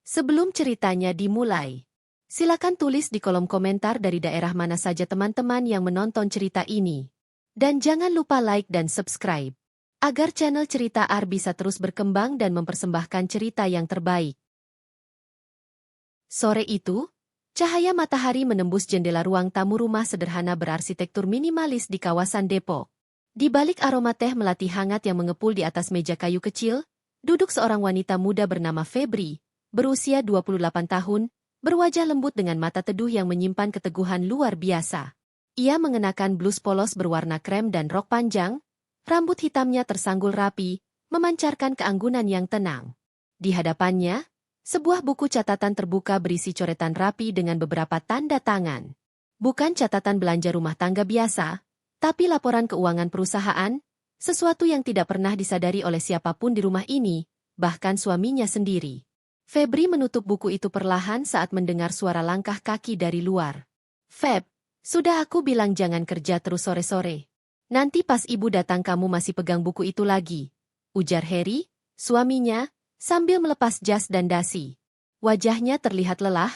Sebelum ceritanya dimulai, silakan tulis di kolom komentar dari daerah mana saja teman-teman yang menonton cerita ini. Dan jangan lupa like dan subscribe, agar channel Cerita Ar bisa terus berkembang dan mempersembahkan cerita yang terbaik. Sore itu, cahaya matahari menembus jendela ruang tamu rumah sederhana berarsitektur minimalis di kawasan Depok. Di balik aroma teh melati hangat yang mengepul di atas meja kayu kecil, duduk seorang wanita muda bernama Febri, berusia 28 tahun, berwajah lembut dengan mata teduh yang menyimpan keteguhan luar biasa. Ia mengenakan blus polos berwarna krem dan rok panjang, rambut hitamnya tersanggul rapi, memancarkan keanggunan yang tenang. Di hadapannya, sebuah buku catatan terbuka berisi coretan rapi dengan beberapa tanda tangan. Bukan catatan belanja rumah tangga biasa, tapi laporan keuangan perusahaan, sesuatu yang tidak pernah disadari oleh siapapun di rumah ini, bahkan suaminya sendiri. Febri menutup buku itu perlahan saat mendengar suara langkah kaki dari luar. "Feb, sudah aku bilang jangan kerja terus sore-sore. Nanti pas ibu datang kamu masih pegang buku itu lagi," ujar Harry, suaminya, sambil melepas jas dan dasi. Wajahnya terlihat lelah,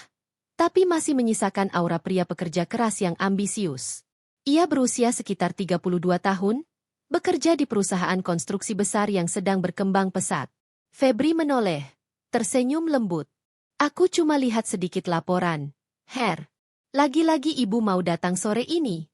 tapi masih menyisakan aura pria pekerja keras yang ambisius. Ia berusia sekitar 32 tahun, bekerja di perusahaan konstruksi besar yang sedang berkembang pesat. Febri menoleh, tersenyum lembut. "Aku cuma lihat sedikit laporan. Her, lagi-lagi ibu mau datang sore ini?"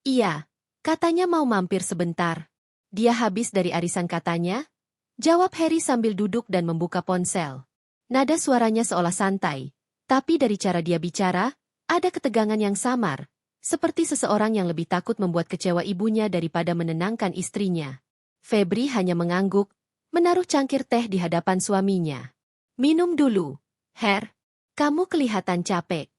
"Iya, katanya mau mampir sebentar. Dia habis dari arisan katanya," jawab Harry sambil duduk dan membuka ponsel. Nada suaranya seolah santai, tapi dari cara dia bicara, ada ketegangan yang samar, seperti seseorang yang lebih takut membuat kecewa ibunya daripada menenangkan istrinya. Febri hanya mengangguk, menaruh cangkir teh di hadapan suaminya. "Minum dulu, Her. Kamu kelihatan capek."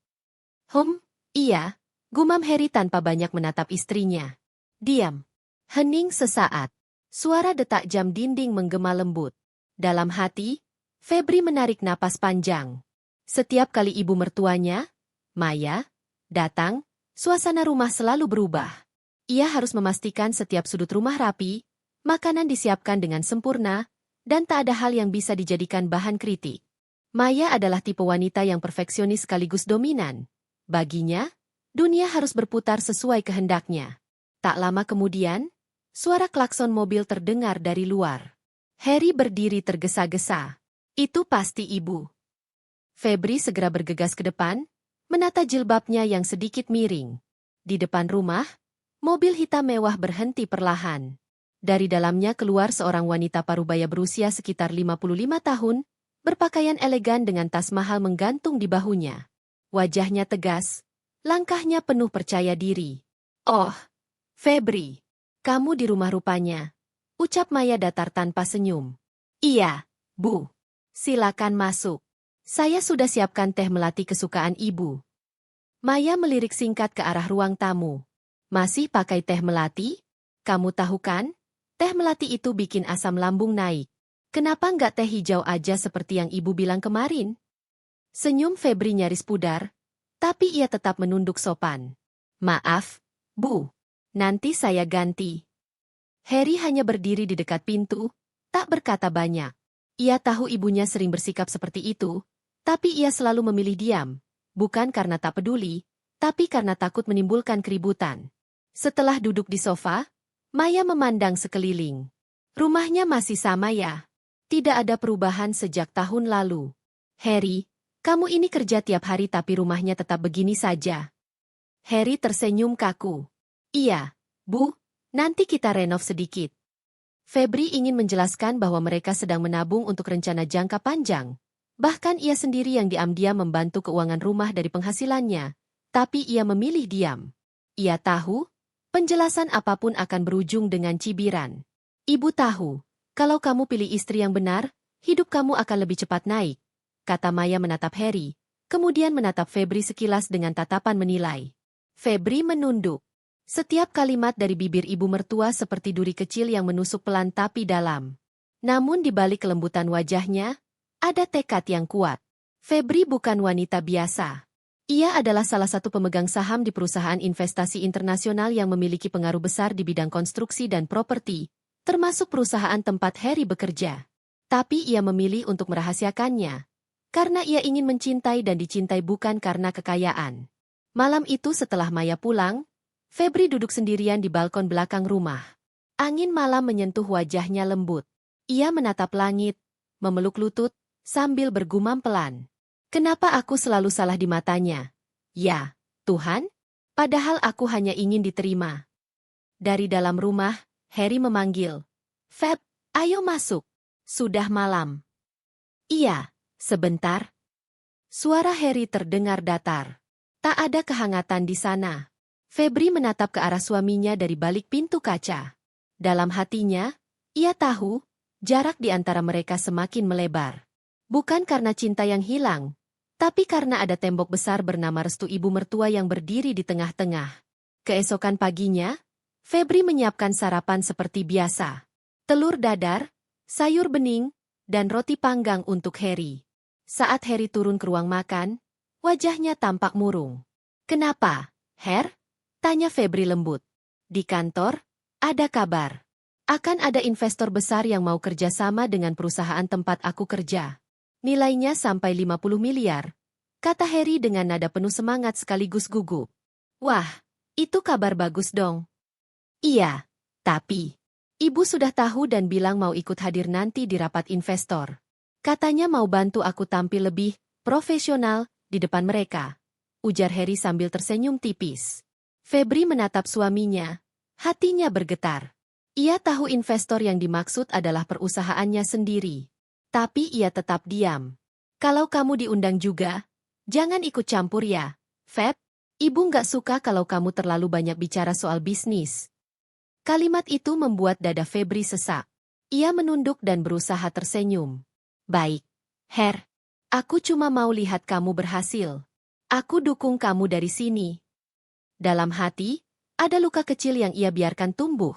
Iya," gumam Harry tanpa banyak menatap istrinya. "Diam." Hening sesaat. Suara detak jam dinding menggema lembut. Dalam hati, Febri menarik napas panjang. Setiap kali ibu mertuanya, Maya, datang, suasana rumah selalu berubah. Ia harus memastikan setiap sudut rumah rapi, makanan disiapkan dengan sempurna, dan tak ada hal yang bisa dijadikan bahan kritik. Maya adalah tipe wanita yang perfeksionis sekaligus dominan. Baginya, dunia harus berputar sesuai kehendaknya. Tak lama kemudian, suara klakson mobil terdengar dari luar. Harry berdiri tergesa-gesa. "Itu pasti ibu." Febri segera bergegas ke depan, menata jilbabnya yang sedikit miring. Di depan rumah, mobil hitam mewah berhenti perlahan. Dari dalamnya keluar seorang wanita parubaya berusia sekitar 55 tahun, berpakaian elegan dengan tas mahal menggantung di bahunya. Wajahnya tegas, langkahnya penuh percaya diri. "Oh, Febri, kamu di rumah rupanya," ucap Maya datar tanpa senyum. "Iya, Bu. Silakan masuk. Saya sudah siapkan teh melati kesukaan ibu." Maya melirik singkat ke arah ruang tamu. "Masih pakai teh melati? Kamu tahu kan? Teh melati itu bikin asam lambung naik. Kenapa nggak teh hijau aja seperti yang ibu bilang kemarin?" Senyum Febri nyaris pudar, tapi ia tetap menunduk sopan. "Maaf, Bu. Nanti saya ganti." Harry hanya berdiri di dekat pintu, tak berkata banyak. Ia tahu ibunya sering bersikap seperti itu, tapi ia selalu memilih diam, bukan karena tak peduli, tapi karena takut menimbulkan keributan. Setelah duduk di sofa, Maya memandang sekeliling. "Rumahnya masih sama ya? Tidak ada perubahan sejak tahun lalu." "Harry, kamu ini kerja tiap hari tapi rumahnya tetap begini saja." Harry tersenyum kaku. "Iya, Bu, nanti kita renov sedikit." Febri ingin menjelaskan bahwa mereka sedang menabung untuk rencana jangka panjang. Bahkan ia sendiri yang diam-diam membantu keuangan rumah dari penghasilannya, tapi ia memilih diam. Ia tahu, penjelasan apapun akan berujung dengan cibiran. "Ibu tahu, kalau kamu pilih istri yang benar, hidup kamu akan lebih cepat naik," kata Maya menatap Harry, kemudian menatap Febri sekilas dengan tatapan menilai. Febri menunduk. Setiap kalimat dari bibir ibu mertua seperti duri kecil yang menusuk pelan tapi dalam. Namun di balik kelembutan wajahnya, ada tekad yang kuat. Febri bukan wanita biasa. Ia adalah salah satu pemegang saham di perusahaan investasi internasional yang memiliki pengaruh besar di bidang konstruksi dan properti, termasuk perusahaan tempat Harry bekerja. Tapi ia memilih untuk merahasiakannya. Karena ia ingin mencintai dan dicintai bukan karena kekayaan. Malam itu setelah Maya pulang, Febri duduk sendirian di balkon belakang rumah. Angin malam menyentuh wajahnya lembut. Ia menatap langit, memeluk lutut, sambil bergumam pelan. Kenapa aku selalu salah di matanya? Ya, Tuhan? Padahal aku hanya ingin diterima. Dari dalam rumah, Harry memanggil. Feb, ayo masuk. Sudah malam. Iya, sebentar. Suara Harry terdengar datar. Tak ada kehangatan di sana. Febri menatap ke arah suaminya dari balik pintu kaca. Dalam hatinya, ia tahu, jarak di antara mereka semakin melebar. Bukan karena cinta yang hilang, tapi karena ada tembok besar bernama restu ibu mertua yang berdiri di tengah-tengah. Keesokan paginya, Febri menyiapkan sarapan seperti biasa. Telur dadar, sayur bening, dan roti panggang untuk Harry. Saat Harry turun ke ruang makan, wajahnya tampak murung. Kenapa, Her? Tanya Febri lembut. Di kantor, ada kabar. Akan ada investor besar yang mau kerjasama dengan perusahaan tempat aku kerja. Nilainya sampai 50 miliar, kata Harry dengan nada penuh semangat sekaligus gugup. Wah, itu kabar bagus dong. Iya, tapi ibu sudah tahu dan bilang mau ikut hadir nanti di rapat investor. Katanya mau bantu aku tampil lebih profesional di depan mereka, ujar Harry sambil tersenyum tipis. Febri menatap suaminya, hatinya bergetar. Ia tahu investor yang dimaksud adalah perusahaannya sendiri. Tapi ia tetap diam. Kalau kamu diundang juga, jangan ikut campur ya, Feb. Ibu nggak suka kalau kamu terlalu banyak bicara soal bisnis. Kalimat itu membuat dada Febri sesak. Ia menunduk dan berusaha tersenyum. Baik, Her. Aku cuma mau lihat kamu berhasil. Aku dukung kamu dari sini. Dalam hati, ada luka kecil yang ia biarkan tumbuh.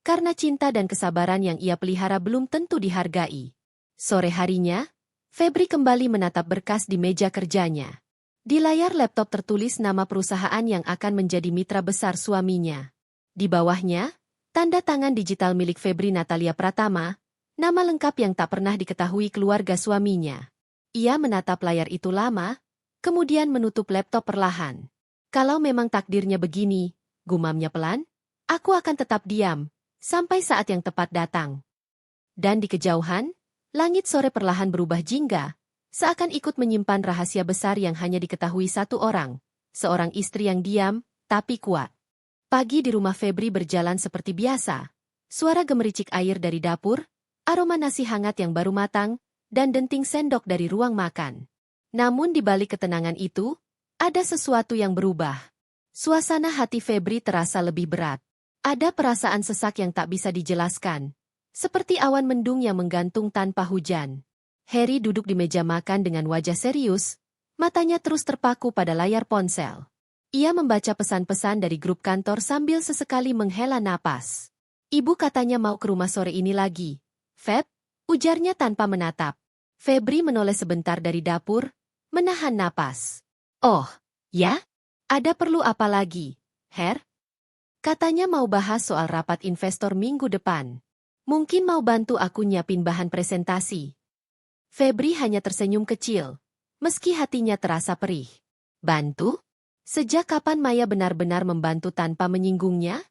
Karena cinta dan kesabaran yang ia pelihara belum tentu dihargai. Sore harinya, Febri kembali menatap berkas di meja kerjanya. Di layar laptop tertulis nama perusahaan yang akan menjadi mitra besar suaminya. Di bawahnya, tanda tangan digital milik Febri Natalia Pratama, nama lengkap yang tak pernah diketahui keluarga suaminya. Ia menatap layar itu lama, kemudian menutup laptop perlahan. Kalau memang takdirnya begini, gumamnya pelan, aku akan tetap diam, sampai saat yang tepat datang. Dan di kejauhan, langit sore perlahan berubah jingga, seakan ikut menyimpan rahasia besar yang hanya diketahui satu orang, seorang istri yang diam, tapi kuat. Pagi di rumah Febri berjalan seperti biasa. Suara gemericik air dari dapur, aroma nasi hangat yang baru matang, dan denting sendok dari ruang makan. Namun di balik ketenangan itu, ada sesuatu yang berubah. Suasana hati Febri terasa lebih berat. Ada perasaan sesak yang tak bisa dijelaskan. Seperti awan mendung yang menggantung tanpa hujan. Harry duduk di meja makan dengan wajah serius, matanya terus terpaku pada layar ponsel. Ia membaca pesan-pesan dari grup kantor sambil sesekali menghela napas. Ibu katanya mau ke rumah sore ini lagi. Feb, ujarnya tanpa menatap. Febri menoleh sebentar dari dapur, menahan napas. Oh, ya? Ada perlu apa lagi, Her? Katanya mau bahas soal rapat investor minggu depan. Mungkin mau bantu aku nyiapin bahan presentasi. Febri hanya tersenyum kecil, meski hatinya terasa perih. Bantu? Sejak kapan Maya benar-benar membantu tanpa menyinggungnya?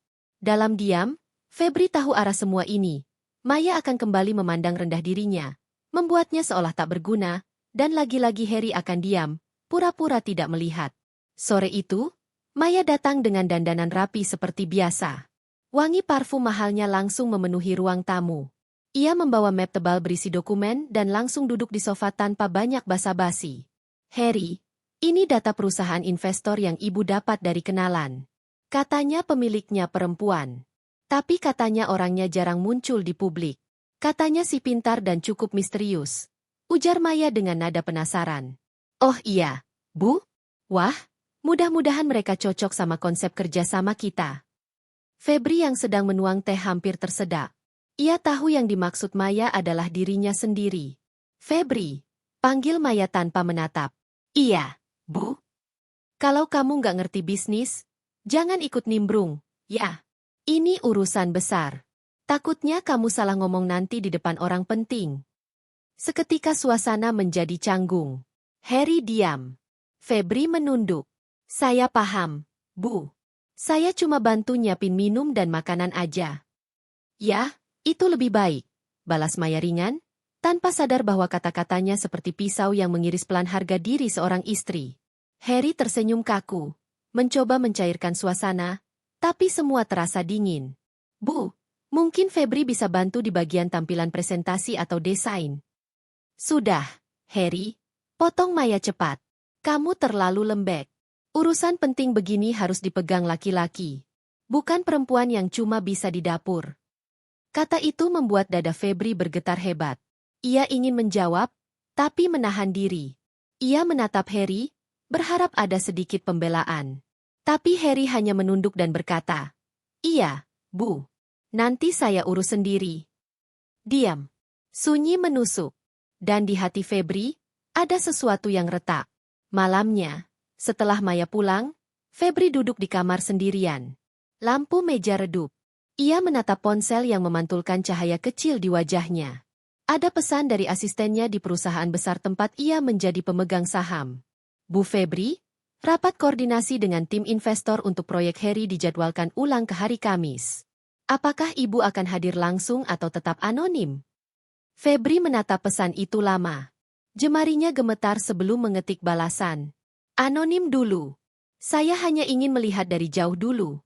Dalam diam, Febri tahu arah semua ini. Maya akan kembali memandang rendah dirinya, membuatnya seolah tak berguna, dan lagi-lagi Harry akan diam, pura-pura tidak melihat. Sore itu, Maya datang dengan dandanan rapi seperti biasa. Wangi parfum mahalnya langsung memenuhi ruang tamu. Ia membawa map tebal berisi dokumen dan langsung duduk di sofa tanpa banyak basa-basi. Harry, ini data perusahaan investor yang ibu dapat dari kenalan. Katanya pemiliknya perempuan. Tapi katanya orangnya jarang muncul di publik. Katanya si pintar dan cukup misterius. Ujar Maya dengan nada penasaran. Oh iya, Bu? Wah, mudah-mudahan mereka cocok sama konsep kerjasama kita. Febri yang sedang menuang teh hampir tersedak. Ia tahu yang dimaksud Maya adalah dirinya sendiri. Febri, panggil Maya tanpa menatap. Iya, Bu. Kalau kamu nggak ngerti bisnis, jangan ikut nimbrung, ya. Ini urusan besar. Takutnya kamu salah ngomong nanti di depan orang penting. Seketika suasana menjadi canggung. Harry diam. Febri menunduk. Saya paham, Bu. Saya cuma bantu nyiapin minum dan makanan aja. Ya, itu lebih baik. Balas Maya ringan, tanpa sadar bahwa kata-katanya seperti pisau yang mengiris pelan harga diri seorang istri. Harry tersenyum kaku, mencoba mencairkan suasana, tapi semua terasa dingin. Bu, mungkin Febri bisa bantu di bagian tampilan presentasi atau desain. Sudah, Harry, potong Maya cepat. Kamu terlalu lembek. Urusan penting begini harus dipegang laki-laki. Bukan perempuan yang cuma bisa di dapur. Kata itu membuat dada Febri bergetar hebat. Ia ingin menjawab, tapi menahan diri. Ia menatap Harry, berharap ada sedikit pembelaan. Tapi Harry hanya menunduk dan berkata, "Iya, Bu. Nanti saya urus sendiri." Diam. Sunyi menusuk. Dan di hati Febri, ada sesuatu yang retak. Malamnya, setelah Maya pulang, Febri duduk di kamar sendirian. Lampu meja redup. Ia menatap ponsel yang memantulkan cahaya kecil di wajahnya. Ada pesan dari asistennya di perusahaan besar tempat ia menjadi pemegang saham. Bu Febri, rapat koordinasi dengan tim investor untuk proyek Harry dijadwalkan ulang ke hari Kamis. Apakah ibu akan hadir langsung atau tetap anonim? Febri menatap pesan itu lama. Jemarinya gemetar sebelum mengetik balasan. Anonim dulu. Saya hanya ingin melihat dari jauh dulu.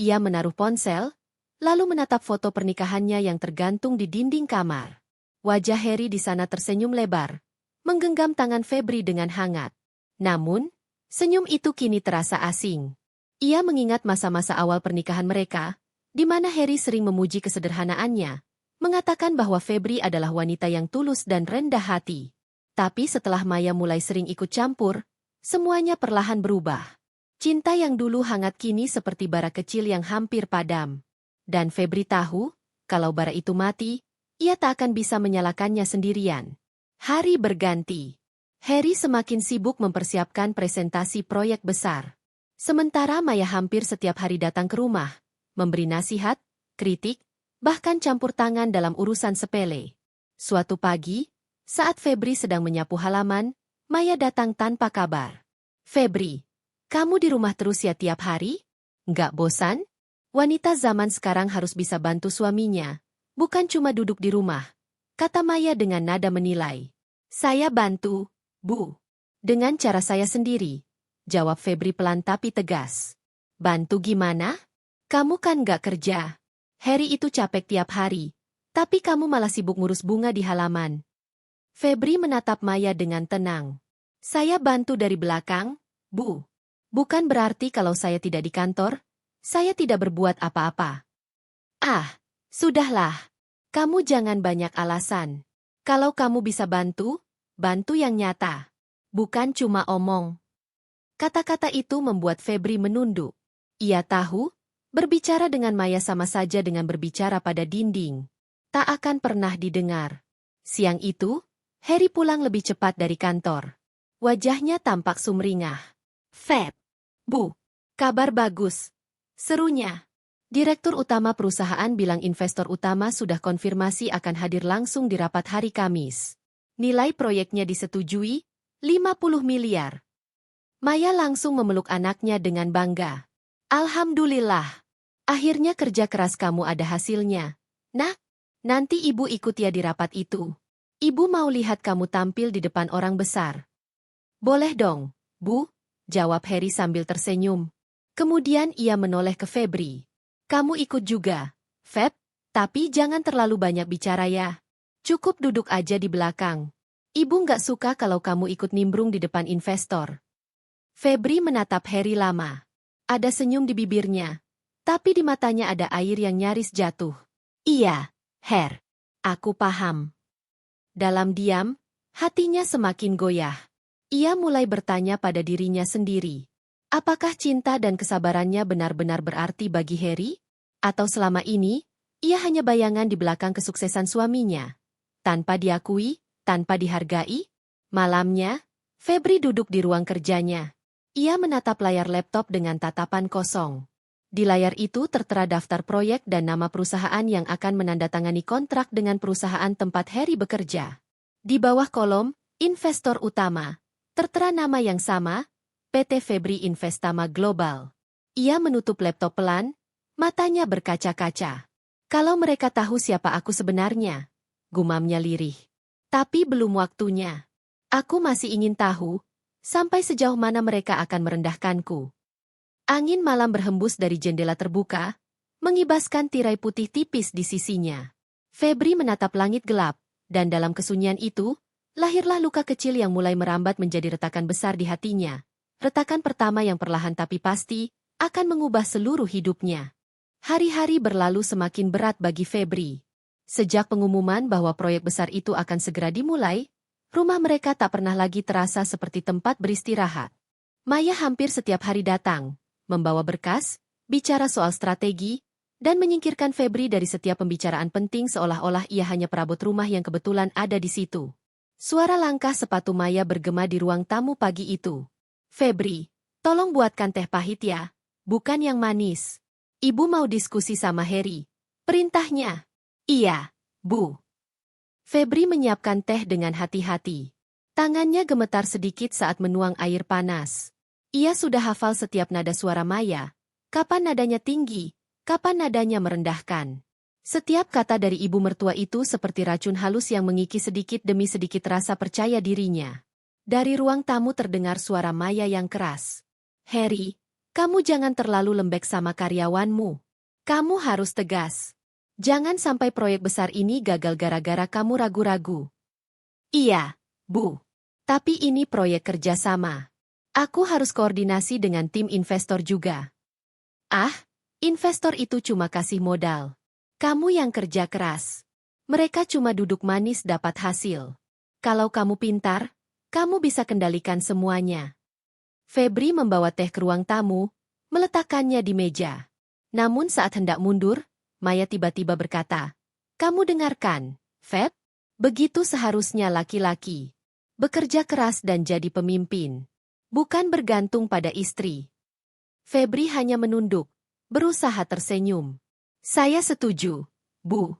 Ia menaruh ponsel, lalu menatap foto pernikahannya yang tergantung di dinding kamar. Wajah Harry di sana tersenyum lebar, menggenggam tangan Febri dengan hangat. Namun, senyum itu kini terasa asing. Ia mengingat masa-masa awal pernikahan mereka, di mana Harry sering memuji kesederhanaannya, mengatakan bahwa Febri adalah wanita yang tulus dan rendah hati. Tapi setelah Maya mulai sering ikut campur, semuanya perlahan berubah. Cinta yang dulu hangat kini seperti bara kecil yang hampir padam. Dan Febri tahu, kalau bara itu mati, ia tak akan bisa menyalakannya sendirian. Hari berganti. Harry semakin sibuk mempersiapkan presentasi proyek besar. Sementara Maya hampir setiap hari datang ke rumah, memberi nasihat, kritik, bahkan campur tangan dalam urusan sepele. Suatu pagi, saat Febri sedang menyapu halaman, Maya datang tanpa kabar. Febri, kamu di rumah terus ya tiap hari? Nggak bosan? Wanita zaman sekarang harus bisa bantu suaminya, bukan cuma duduk di rumah, kata Maya dengan nada menilai. Saya bantu, Bu. Dengan cara saya sendiri, jawab Febri pelan tapi tegas. Bantu gimana? Kamu kan nggak kerja. Harry itu capek tiap hari, tapi kamu malah sibuk ngurus bunga di halaman. Febri menatap Maya dengan tenang. Saya bantu dari belakang, Bu. Bukan berarti kalau saya tidak di kantor, saya tidak berbuat apa-apa. Ah, sudahlah. Kamu jangan banyak alasan. Kalau kamu bisa bantu, bantu yang nyata. Bukan cuma omong. Kata-kata itu membuat Febri menunduk. Ia tahu, berbicara dengan Maya sama saja dengan berbicara pada dinding. Tak akan pernah didengar. Siang itu, Harry pulang lebih cepat dari kantor. Wajahnya tampak sumringah. Feb, Bu, kabar bagus. Serunya. Direktur utama perusahaan bilang investor utama sudah konfirmasi akan hadir langsung di rapat hari Kamis. Nilai proyeknya disetujui, 50 miliar. Maya langsung memeluk anaknya dengan bangga. Alhamdulillah. Akhirnya kerja keras kamu ada hasilnya. Nak, nanti ibu ikut ya di rapat itu. Ibu mau lihat kamu tampil di depan orang besar. Boleh dong, Bu, jawab Harry sambil tersenyum. Kemudian ia menoleh ke Febri. Kamu ikut juga, Feb, tapi jangan terlalu banyak bicara ya. Cukup duduk aja di belakang. Ibu nggak suka kalau kamu ikut nimbrung di depan investor. Febri menatap Harry lama. Ada senyum di bibirnya, tapi di matanya ada air yang nyaris jatuh. Iya, Her, aku paham. Dalam diam, hatinya semakin goyah. Ia mulai bertanya pada dirinya sendiri. Apakah cinta dan kesabarannya benar-benar berarti bagi Harry? Atau selama ini, ia hanya bayangan di belakang kesuksesan suaminya? Tanpa diakui, tanpa dihargai? Malamnya, Febri duduk di ruang kerjanya. Ia menatap layar laptop dengan tatapan kosong. Di layar itu tertera daftar proyek dan nama perusahaan yang akan menandatangani kontrak dengan perusahaan tempat Harry bekerja. Di bawah kolom, investor utama, Tertera nama yang sama, PT Febri Investama Global. Ia menutup laptop pelan, matanya berkaca-kaca. Kalau mereka tahu siapa aku sebenarnya, gumamnya lirih. Tapi belum waktunya. Aku masih ingin tahu, sampai sejauh mana mereka akan merendahkanku. Angin malam berhembus dari jendela terbuka, mengibaskan tirai putih tipis di sisinya. Febri menatap langit gelap, dan dalam kesunyian itu, lahirlah luka kecil yang mulai merambat menjadi retakan besar di hatinya. Retakan pertama yang perlahan tapi pasti, akan mengubah seluruh hidupnya. Hari-hari berlalu semakin berat bagi Febri. Sejak pengumuman bahwa proyek besar itu akan segera dimulai, rumah mereka tak pernah lagi terasa seperti tempat beristirahat. Maya hampir setiap hari datang, membawa berkas, bicara soal strategi, dan menyingkirkan Febri dari setiap pembicaraan penting seolah-olah ia hanya perabot rumah yang kebetulan ada di situ. Suara langkah sepatu Maya bergema di ruang tamu pagi itu. Febri, tolong buatkan teh pahit ya, bukan yang manis. Ibu mau diskusi sama Harry. Perintahnya. Iya, Bu. Febri menyiapkan teh dengan hati-hati. Tangannya gemetar sedikit saat menuang air panas. Ia sudah hafal setiap nada suara Maya. Kapan nadanya tinggi, kapan nadanya merendahkan. Setiap kata dari ibu mertua itu seperti racun halus yang mengikis sedikit demi sedikit rasa percaya dirinya. Dari ruang tamu terdengar suara Maya yang keras. Harry, kamu jangan terlalu lembek sama karyawanmu. Kamu harus tegas. Jangan sampai proyek besar ini gagal gara-gara kamu ragu-ragu. Iya, Bu. Tapi ini proyek kerjasama. Aku harus koordinasi dengan tim investor juga. Ah, investor itu cuma kasih modal. Kamu yang kerja keras. Mereka cuma duduk manis dapat hasil. Kalau kamu pintar, kamu bisa kendalikan semuanya. Febri membawa teh ke ruang tamu, meletakkannya di meja. Namun saat hendak mundur, Maya tiba-tiba berkata, "Kamu dengarkan, Feb? Begitu seharusnya laki-laki. Bekerja keras dan jadi pemimpin. Bukan bergantung pada istri." Febri hanya menunduk, berusaha tersenyum. Saya setuju, Bu.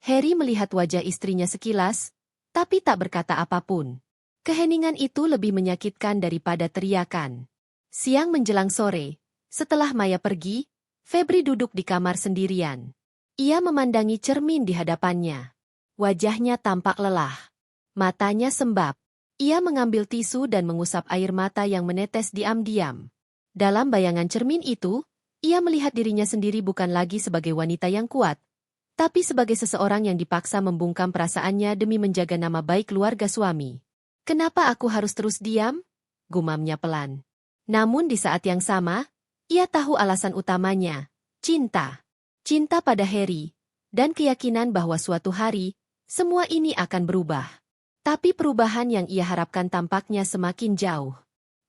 Harry melihat wajah istrinya sekilas, tapi tak berkata apapun. Keheningan itu lebih menyakitkan daripada teriakan. Siang menjelang sore, setelah Maya pergi, Febri duduk di kamar sendirian. Ia memandangi cermin di hadapannya. Wajahnya tampak lelah. Matanya sembab. Ia mengambil tisu dan mengusap air mata yang menetes diam-diam. Dalam bayangan cermin itu, ia melihat dirinya sendiri bukan lagi sebagai wanita yang kuat, tapi sebagai seseorang yang dipaksa membungkam perasaannya demi menjaga nama baik keluarga suami. "Kenapa aku harus terus diam?" gumamnya pelan. Namun di saat yang sama, ia tahu alasan utamanya, cinta. Cinta pada Harry, dan keyakinan bahwa suatu hari, semua ini akan berubah. Tapi perubahan yang ia harapkan tampaknya semakin jauh.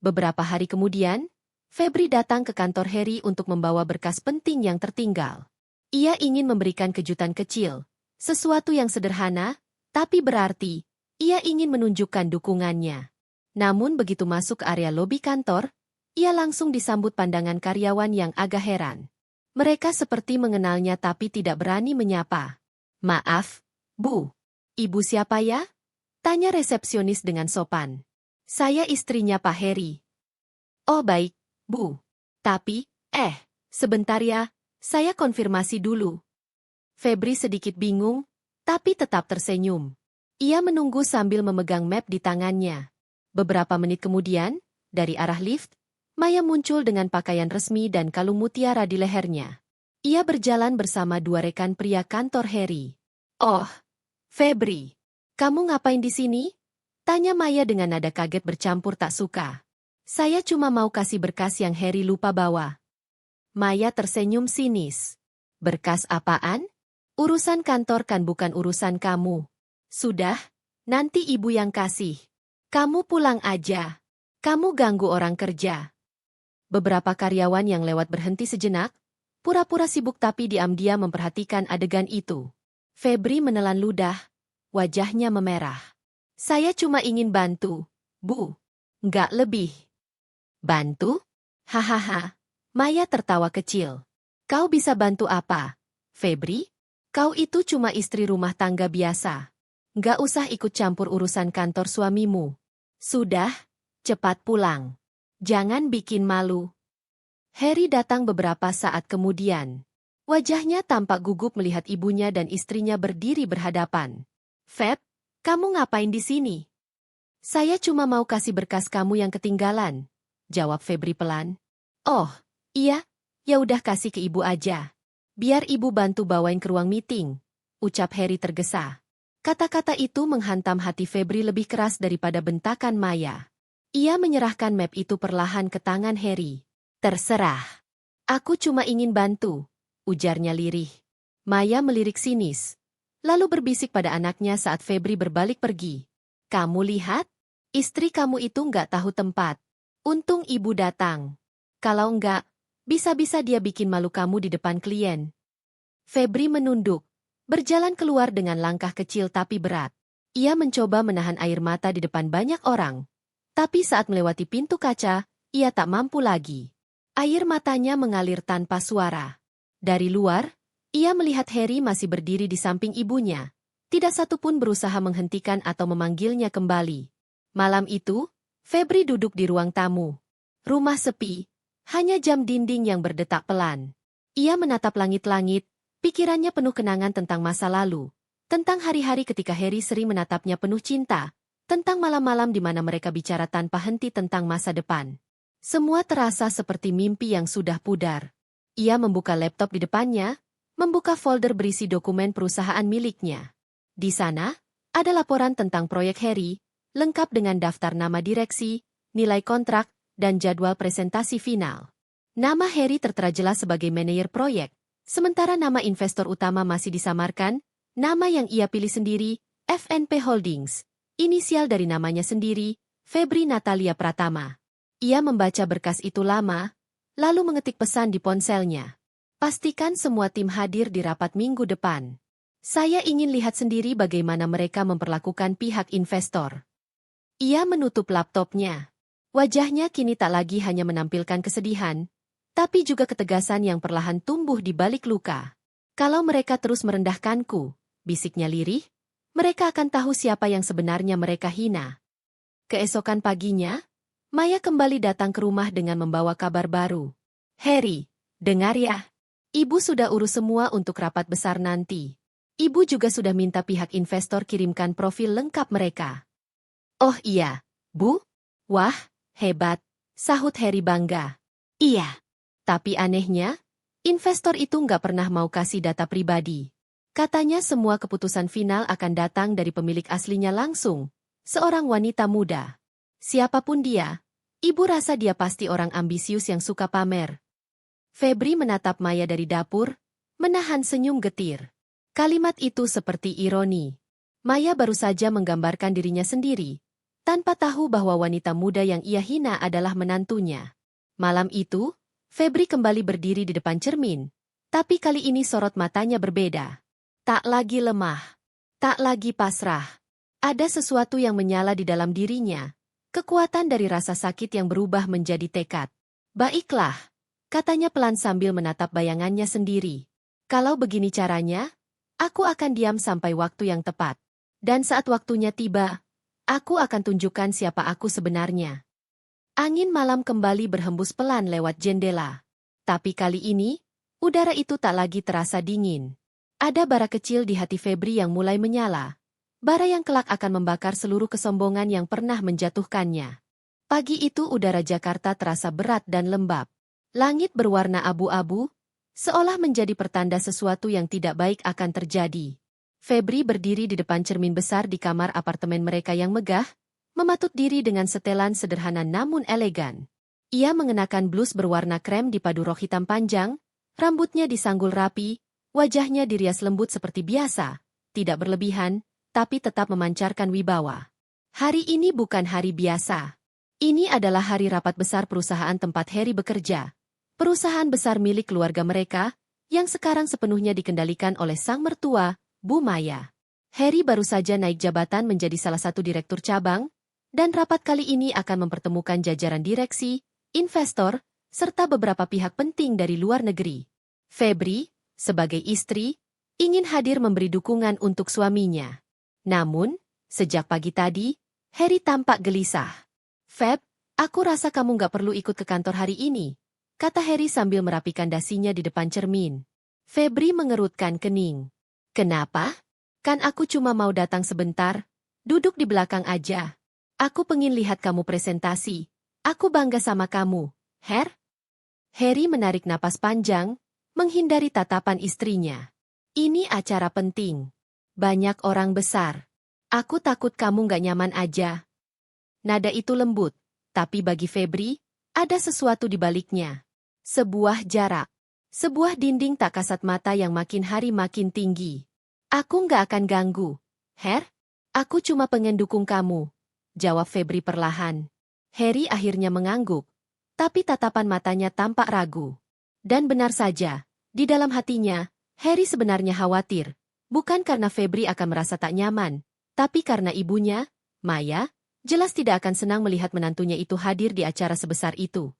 Beberapa hari kemudian, Febri datang ke kantor Harry untuk membawa berkas penting yang tertinggal. Ia ingin memberikan kejutan kecil, sesuatu yang sederhana, tapi berarti. Ia ingin menunjukkan dukungannya. Namun begitu masuk ke area lobi kantor, ia langsung disambut pandangan karyawan yang agak heran. Mereka seperti mengenalnya tapi tidak berani menyapa. "Maaf, Bu. Ibu siapa ya?" tanya resepsionis dengan sopan. "Saya istrinya Pak Harry." "Oh baik, Bu. Tapi, sebentar ya, saya konfirmasi dulu." Febri sedikit bingung, tapi tetap tersenyum. Ia menunggu sambil memegang map di tangannya. Beberapa menit kemudian, dari arah lift, Maya muncul dengan pakaian resmi dan kalung mutiara di lehernya. Ia berjalan bersama dua rekan pria kantor Harry. "Oh, Febri, kamu ngapain di sini?" tanya Maya dengan nada kaget bercampur tak suka. "Saya cuma mau kasih berkas yang Harry lupa bawa." Maya tersenyum sinis. "Berkas apaan? Urusan kantor kan bukan urusan kamu." "Sudah, nanti ibu yang kasih. Kamu pulang aja. Kamu ganggu orang kerja." Beberapa karyawan yang lewat berhenti sejenak, pura-pura sibuk tapi diam-diam memperhatikan adegan itu. Febri menelan ludah, wajahnya memerah. "Saya cuma ingin bantu, Bu. Nggak lebih." "Bantu? Hahaha." Maya tertawa kecil. "Kau bisa bantu apa, Febri? Kau itu cuma istri rumah tangga biasa. Nggak usah ikut campur urusan kantor suamimu." "Sudah, cepat pulang. Jangan bikin malu. Harry datang beberapa saat kemudian. Wajahnya tampak gugup melihat ibunya dan istrinya berdiri berhadapan. Feb, kamu ngapain di sini? Saya cuma mau kasih berkas kamu yang ketinggalan, jawab Febri pelan. Oh, iya, ya udah kasih ke ibu aja. Biar ibu bantu bawain ke ruang meeting, ucap Harry tergesa. Kata-kata itu menghantam hati Febri lebih keras daripada bentakan Maya. Ia menyerahkan map itu perlahan ke tangan Harry. Terserah. Aku cuma ingin bantu, ujarnya lirih. Maya melirik sinis, lalu berbisik pada anaknya saat Febri berbalik pergi. Kamu lihat? Istri kamu itu nggak tahu tempat. Untung ibu datang. Kalau enggak, bisa-bisa dia bikin malu kamu di depan klien. Febri menunduk, berjalan keluar dengan langkah kecil tapi berat. Ia mencoba menahan air mata di depan banyak orang. Tapi saat melewati pintu kaca, ia tak mampu lagi. Air matanya mengalir tanpa suara. Dari luar, ia melihat Harry masih berdiri di samping ibunya. Tidak satupun berusaha menghentikan atau memanggilnya kembali. Malam itu, Febri duduk di ruang tamu. Rumah sepi. Hanya jam dinding yang berdetak pelan. Ia menatap langit-langit, pikirannya penuh kenangan tentang masa lalu. Tentang hari-hari ketika Harry sering menatapnya penuh cinta. Tentang malam-malam di mana mereka bicara tanpa henti tentang masa depan. Semua terasa seperti mimpi yang sudah pudar. Ia membuka laptop di depannya, membuka folder berisi dokumen perusahaan miliknya. Di sana, ada laporan tentang proyek Harry, lengkap dengan daftar nama direksi, nilai kontrak, dan jadwal presentasi final. Nama Harry tertera jelas sebagai manajer proyek, sementara nama investor utama masih disamarkan, nama yang ia pilih sendiri, FNP Holdings, inisial dari namanya sendiri, Febri Natalia Pratama. Ia membaca berkas itu lama, lalu mengetik pesan di ponselnya. Pastikan semua tim hadir di rapat minggu depan. Saya ingin lihat sendiri bagaimana mereka memperlakukan pihak investor. Ia menutup laptopnya. Wajahnya kini tak lagi hanya menampilkan kesedihan, tapi juga ketegasan yang perlahan tumbuh di balik luka. Kalau mereka terus merendahkanku, bisiknya lirih, mereka akan tahu siapa yang sebenarnya mereka hina. Keesokan paginya, Maya kembali datang ke rumah dengan membawa kabar baru. Harry, dengar ya. Ibu sudah urus semua untuk rapat besar nanti. Ibu juga sudah minta pihak investor kirimkan profil lengkap mereka. Oh iya, Bu? Wah, hebat, sahut Harry bangga. Iya. Tapi anehnya, investor itu nggak pernah mau kasih data pribadi. Katanya semua keputusan final akan datang dari pemilik aslinya langsung, seorang wanita muda. Siapapun dia, ibu rasa dia pasti orang ambisius yang suka pamer. Febri menatap Maya dari dapur, menahan senyum getir. Kalimat itu seperti ironi. Maya baru saja menggambarkan dirinya sendiri, tanpa tahu bahwa wanita muda yang ia hina adalah menantunya. Malam itu, Febri kembali berdiri di depan cermin, tapi kali ini sorot matanya berbeda. Tak lagi lemah, tak lagi pasrah. Ada sesuatu yang menyala di dalam dirinya, kekuatan dari rasa sakit yang berubah menjadi tekad. Baiklah, katanya pelan sambil menatap bayangannya sendiri. Kalau begini caranya, aku akan diam sampai waktu yang tepat. Dan saat waktunya tiba, aku akan tunjukkan siapa aku sebenarnya. Angin malam kembali berhembus pelan lewat jendela. Tapi kali ini, udara itu tak lagi terasa dingin. Ada bara kecil di hati Febri yang mulai menyala. Bara yang kelak akan membakar seluruh kesombongan yang pernah menjatuhkannya. Pagi itu udara Jakarta terasa berat dan lembab. Langit berwarna abu-abu, seolah menjadi pertanda sesuatu yang tidak baik akan terjadi. Febri berdiri di depan cermin besar di kamar apartemen mereka yang megah, mematut diri dengan setelan sederhana namun elegan. Ia mengenakan blus berwarna krem dipadu rok hitam panjang, rambutnya disanggul rapi, wajahnya dirias lembut seperti biasa, tidak berlebihan, tapi tetap memancarkan wibawa. Hari ini bukan hari biasa. Ini adalah hari rapat besar perusahaan tempat Harry bekerja. Perusahaan besar milik keluarga mereka, yang sekarang sepenuhnya dikendalikan oleh sang mertua, Bu Maya. Harry baru saja naik jabatan menjadi salah satu direktur cabang, dan rapat kali ini akan mempertemukan jajaran direksi, investor, serta beberapa pihak penting dari luar negeri. Febri, sebagai istri, ingin hadir memberi dukungan untuk suaminya. Namun, sejak pagi tadi, Harry tampak gelisah. Feb, Aku rasa kamu nggak perlu ikut ke kantor hari ini, kata Harry sambil merapikan dasinya di depan cermin. Febri mengerutkan kening. Kenapa? Kan aku cuma mau datang sebentar, duduk di belakang aja. Aku pengen lihat kamu presentasi. Aku bangga sama kamu, Harry menarik napas panjang, menghindari tatapan istrinya. Ini acara penting. Banyak orang besar. Aku takut kamu nggak nyaman aja. Nada itu lembut, tapi bagi Febri, ada sesuatu di baliknya. Sebuah jarak. Sebuah dinding tak kasat mata yang makin hari makin tinggi. Aku nggak akan ganggu, Aku cuma pengen dukung kamu, jawab Febri perlahan. Harry akhirnya mengangguk, tapi tatapan matanya tampak ragu. Dan benar saja, di dalam hatinya, Harry sebenarnya khawatir, bukan karena Febri akan merasa tak nyaman, tapi karena ibunya, Maya, jelas tidak akan senang melihat menantunya itu hadir di acara sebesar itu.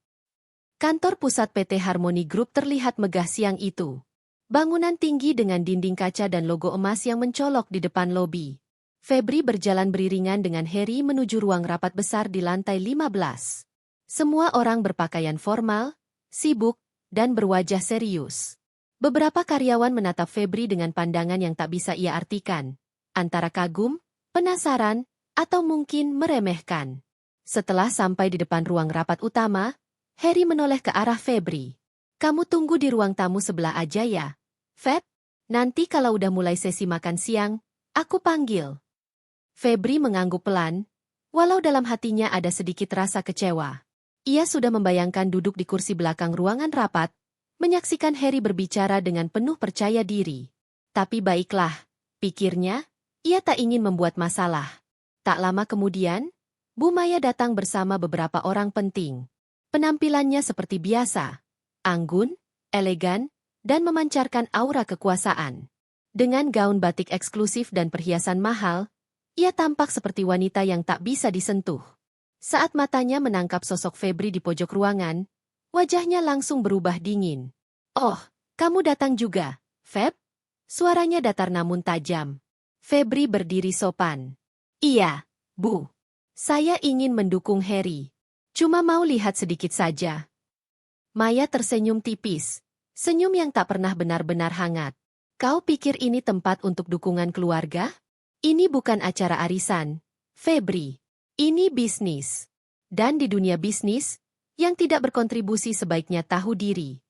Kantor pusat PT Harmony Group terlihat megah siang itu. Bangunan tinggi dengan dinding kaca dan logo emas yang mencolok di depan lobi. Febri berjalan beriringan dengan Harry menuju ruang rapat besar di lantai 15. Semua orang berpakaian formal, sibuk, dan berwajah serius. Beberapa karyawan menatap Febri dengan pandangan yang tak bisa ia artikan, antara kagum, penasaran, atau mungkin meremehkan. Setelah sampai di depan ruang rapat utama, Harry menoleh ke arah Febri. Kamu tunggu di ruang tamu sebelah aja ya, Feb? Nanti kalau udah mulai sesi makan siang, aku panggil. Febri mengangguk pelan, walau dalam hatinya ada sedikit rasa kecewa. Ia sudah membayangkan duduk di kursi belakang ruangan rapat, menyaksikan Harry berbicara dengan penuh percaya diri. Tapi baiklah, pikirnya, ia tak ingin membuat masalah. Tak lama kemudian, Bu Maya datang bersama beberapa orang penting. Penampilannya seperti biasa, anggun, elegan, dan memancarkan aura kekuasaan. Dengan gaun batik eksklusif dan perhiasan mahal, ia tampak seperti wanita yang tak bisa disentuh. Saat matanya menangkap sosok Febri di pojok ruangan, wajahnya langsung berubah dingin. Oh, kamu datang juga, Feb? Suaranya datar namun tajam. Febri berdiri sopan. Iya, Bu. Saya ingin mendukung Harry. Cuma mau lihat sedikit saja. Maya tersenyum tipis. Senyum yang tak pernah benar-benar hangat. Kau pikir ini tempat untuk dukungan keluarga? Ini bukan acara arisan, Febri. Ini bisnis. Dan di dunia bisnis, yang tidak berkontribusi sebaiknya tahu diri.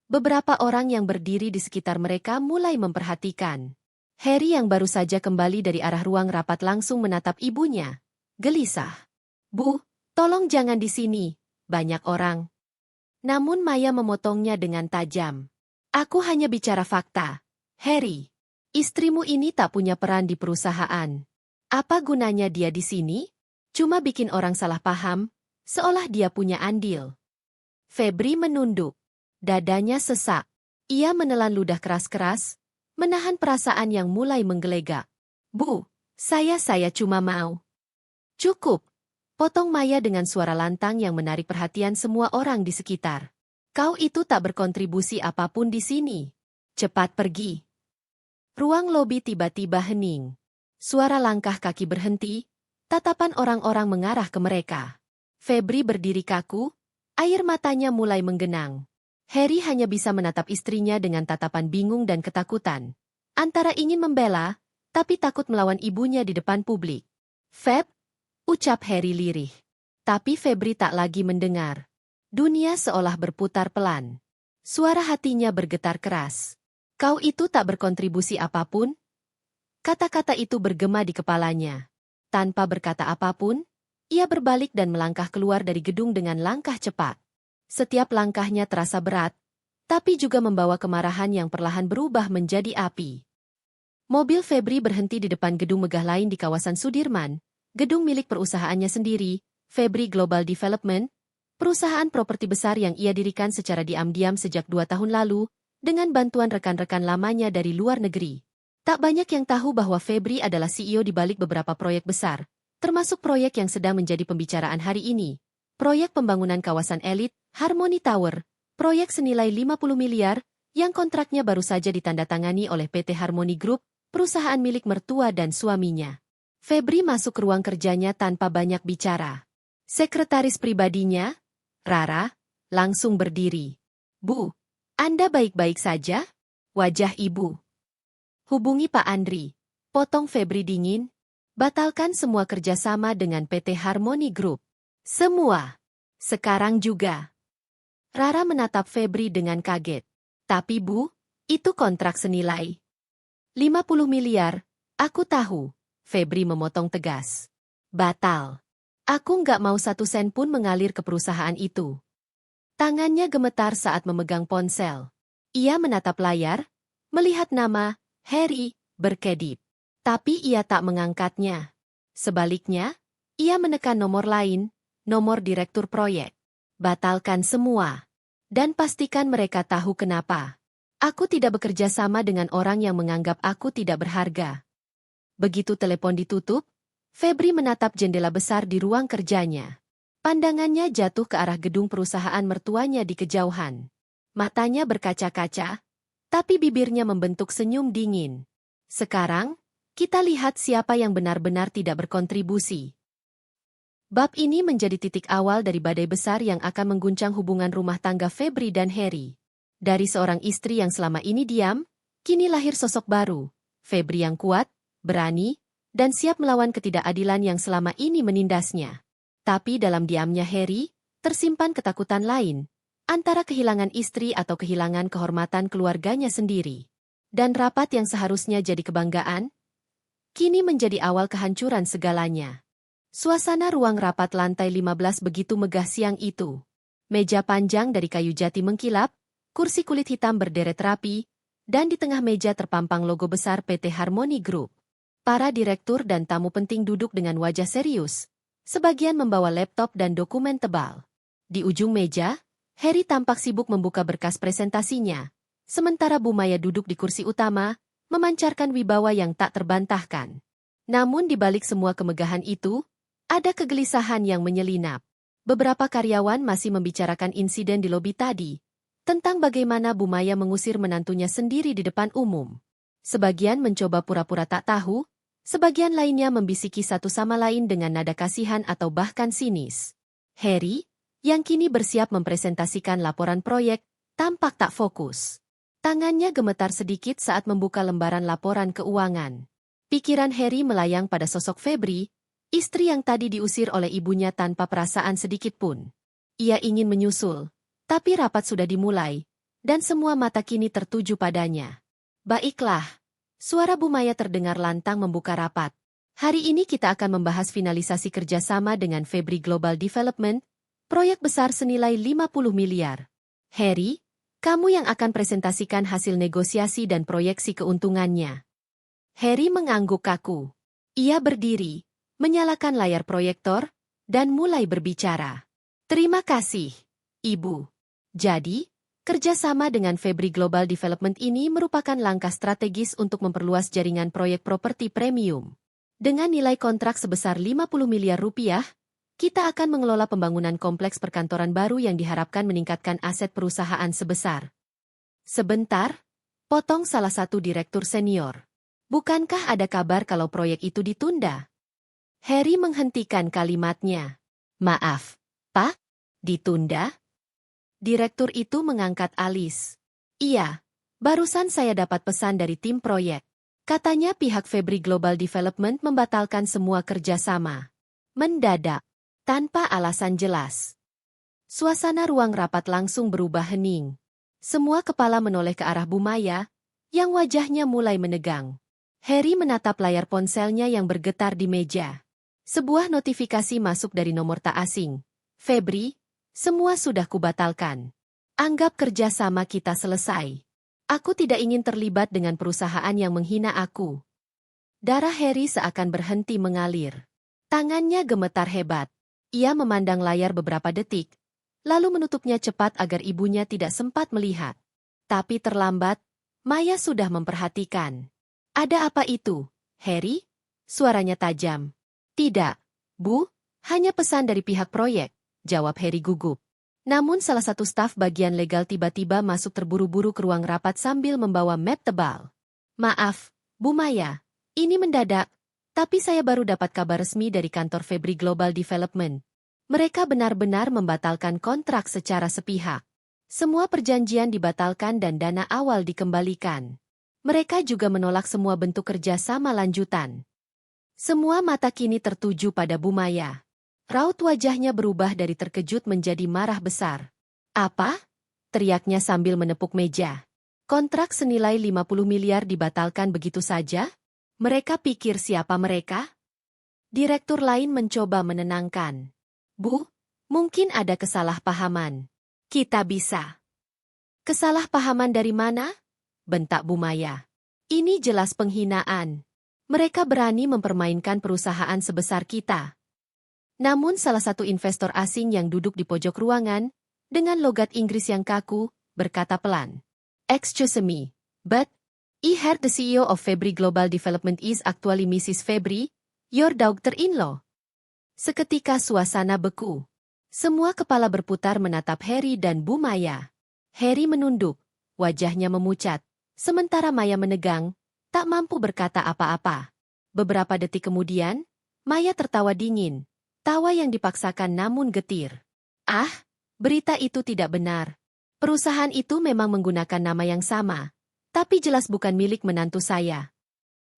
Beberapa orang yang berdiri di sekitar mereka mulai memperhatikan. Harry yang baru saja kembali dari arah ruang rapat langsung menatap ibunya. Gelisah. Bu, tolong jangan di sini, banyak orang. Namun Maya memotongnya dengan tajam. Aku hanya bicara fakta, Harry. Istrimu ini tak punya peran di perusahaan. Apa gunanya dia di sini? Cuma bikin orang salah paham, seolah dia punya andil. Febri menunduk. Dadanya sesak. Ia menelan ludah keras-keras, menahan perasaan yang mulai menggelegak. Bu, saya cuma mau. Cukup. Potong Maya dengan suara lantang yang menarik perhatian semua orang di sekitar. Kau itu tak berkontribusi apapun di sini. Cepat pergi. Ruang lobi tiba-tiba hening. Suara langkah kaki berhenti, tatapan orang-orang mengarah ke mereka. Febri berdiri kaku, air matanya mulai menggenang. Harry hanya bisa menatap istrinya dengan tatapan bingung dan ketakutan. Antara ingin membela, tapi takut melawan ibunya di depan publik. Feb, ucap Harry lirih. Tapi Febri tak lagi mendengar. Dunia seolah berputar pelan. Suara hatinya bergetar keras. Kau itu tak berkontribusi apapun? Kata-kata itu bergema di kepalanya. Tanpa berkata apapun, ia berbalik dan melangkah keluar dari gedung dengan langkah cepat. Setiap langkahnya terasa berat, tapi juga membawa kemarahan yang perlahan berubah menjadi api. Mobil Febri berhenti di depan gedung megah lain di kawasan Sudirman, gedung milik perusahaannya sendiri, Febri Global Development, perusahaan properti besar yang ia dirikan secara diam-diam sejak 2 tahun lalu, dengan bantuan rekan-rekan lamanya dari luar negeri. Tak banyak yang tahu bahwa Febri adalah CEO di balik beberapa proyek besar, termasuk proyek yang sedang menjadi pembicaraan hari ini. Proyek pembangunan kawasan elit, Harmony Tower, proyek senilai 50 miliar, yang kontraknya baru saja ditandatangani oleh PT Harmony Group, perusahaan milik mertua dan suaminya. Febri masuk ke ruang kerjanya tanpa banyak bicara. Sekretaris pribadinya, Rara, langsung berdiri. Bu, Anda baik-baik saja? Wajah ibu. Hubungi Pak Andri. Potong Febri dingin. Batalkan semua kerjasama dengan PT Harmony Group. Semua. Sekarang juga. Rara menatap Febri dengan kaget. Tapi Bu, itu kontrak senilai 50 miliar, aku tahu. Febri memotong tegas. Batal. Aku nggak mau 1 sen pun mengalir ke perusahaan itu. Tangannya gemetar saat memegang ponsel. Ia menatap layar, melihat nama Harry berkedip. Tapi ia tak mengangkatnya. Sebaliknya, ia menekan nomor lain, nomor direktur proyek. Batalkan semua. Dan pastikan mereka tahu kenapa. Aku tidak bekerja sama dengan orang yang menganggap aku tidak berharga. Begitu telepon ditutup, Febri menatap jendela besar di ruang kerjanya. Pandangannya jatuh ke arah gedung perusahaan mertuanya di kejauhan. Matanya berkaca-kaca, tapi bibirnya membentuk senyum dingin. Sekarang, kita lihat siapa yang benar-benar tidak berkontribusi. Bab ini menjadi titik awal dari badai besar yang akan mengguncang hubungan rumah tangga Febri dan Harry. Dari seorang istri yang selama ini diam, kini lahir sosok baru. Febri yang kuat, berani, dan siap melawan ketidakadilan yang selama ini menindasnya. Tapi dalam diamnya Harry, tersimpan ketakutan lain, antara kehilangan istri atau kehilangan kehormatan keluarganya sendiri. Dan rapat yang seharusnya jadi kebanggaan, kini menjadi awal kehancuran segalanya. Suasana ruang rapat lantai 15 begitu megah siang itu. Meja panjang dari kayu jati mengkilap, kursi kulit hitam berderet rapi, dan di tengah meja terpampang logo besar PT Harmony Group. Para direktur dan tamu penting duduk dengan wajah serius, sebagian membawa laptop dan dokumen tebal. Di ujung meja, Harry tampak sibuk membuka berkas presentasinya, sementara Bu Maya duduk di kursi utama, memancarkan wibawa yang tak terbantahkan. Namun di balik semua kemegahan itu, ada kegelisahan yang menyelinap. Beberapa karyawan masih membicarakan insiden di lobi tadi, tentang bagaimana Bu Maya mengusir menantunya sendiri di depan umum. Sebagian mencoba pura-pura tak tahu, sebagian lainnya membisiki satu sama lain dengan nada kasihan atau bahkan sinis. Harry, yang kini bersiap mempresentasikan laporan proyek, tampak tak fokus. Tangannya gemetar sedikit saat membuka lembaran laporan keuangan. Pikiran Harry melayang pada sosok Febri, istri yang tadi diusir oleh ibunya tanpa perasaan sedikit pun. Ia ingin menyusul, tapi rapat sudah dimulai, dan semua mata kini tertuju padanya. Baiklah, suara Bu Maya terdengar lantang membuka rapat. Hari ini kita akan membahas finalisasi kerjasama dengan Febri Global Development, proyek besar senilai 50 miliar. Harry, kamu yang akan presentasikan hasil negosiasi dan proyeksi keuntungannya. Harry mengangguk kaku. Ia berdiri, menyalakan layar proyektor, dan mulai berbicara. Terima kasih, Ibu. Jadi, kerjasama dengan Febri Global Development ini merupakan langkah strategis untuk memperluas jaringan proyek properti premium. Dengan nilai kontrak sebesar 50 miliar rupiah, kita akan mengelola pembangunan kompleks perkantoran baru yang diharapkan meningkatkan aset perusahaan sebesar. Sebentar, potong salah satu direktur senior. Bukankah ada kabar kalau proyek itu ditunda? Harry menghentikan kalimatnya. Maaf, Pak, ditunda? Direktur itu mengangkat alis. Iya, barusan saya dapat pesan dari tim proyek. Katanya pihak Febri Global Development membatalkan semua kerjasama. Mendadak, tanpa alasan jelas. Suasana ruang rapat langsung berubah hening. Semua kepala menoleh ke arah Bu Maya, yang wajahnya mulai menegang. Harry menatap layar ponselnya yang bergetar di meja. Sebuah notifikasi masuk dari nomor tak asing. Febri, semua sudah kubatalkan. Anggap kerjasama kita selesai. Aku tidak ingin terlibat dengan perusahaan yang menghina aku. Darah Harry seakan berhenti mengalir. Tangannya gemetar hebat. Ia memandang layar beberapa detik, lalu menutupnya cepat agar ibunya tidak sempat melihat. Tapi terlambat, Maya sudah memperhatikan. Ada apa itu, Harry? Suaranya tajam. Tidak, Bu, hanya pesan dari pihak proyek. Jawab Harry gugup. Namun salah satu staf bagian legal tiba-tiba masuk terburu-buru ke ruang rapat sambil membawa map tebal. Maaf, Bu Maya, ini mendadak, tapi saya baru dapat kabar resmi dari kantor Febri Global Development. Mereka benar-benar membatalkan kontrak secara sepihak. Semua perjanjian dibatalkan dan dana awal dikembalikan. Mereka juga menolak semua bentuk kerjasama lanjutan. Semua mata kini tertuju pada Bu Maya. Raut wajahnya berubah dari terkejut menjadi marah besar. "Apa?" teriaknya sambil menepuk meja. "Kontrak senilai 50 miliar dibatalkan begitu saja? Mereka pikir siapa mereka?" Direktur lain mencoba menenangkan. "Bu, mungkin ada kesalahpahaman. Kita bisa." "Kesalahpahaman dari mana?" bentak Bu Maya. "Ini jelas penghinaan. Mereka berani mempermainkan perusahaan sebesar kita." Namun salah satu investor asing yang duduk di pojok ruangan, dengan logat Inggris yang kaku, berkata pelan. "Excuse me, but I heard the CEO of Febri Global Development is actually Mrs. Febri, your daughter-in-law." Seketika suasana beku. Semua kepala berputar menatap Harry dan Bu Maya. Harry menunduk, wajahnya memucat, sementara Maya menegang, tak mampu berkata apa-apa. Beberapa detik kemudian, Maya tertawa dingin, tawa yang dipaksakan namun getir. "Ah, berita itu tidak benar. Perusahaan itu memang menggunakan nama yang sama, tapi jelas bukan milik menantu saya."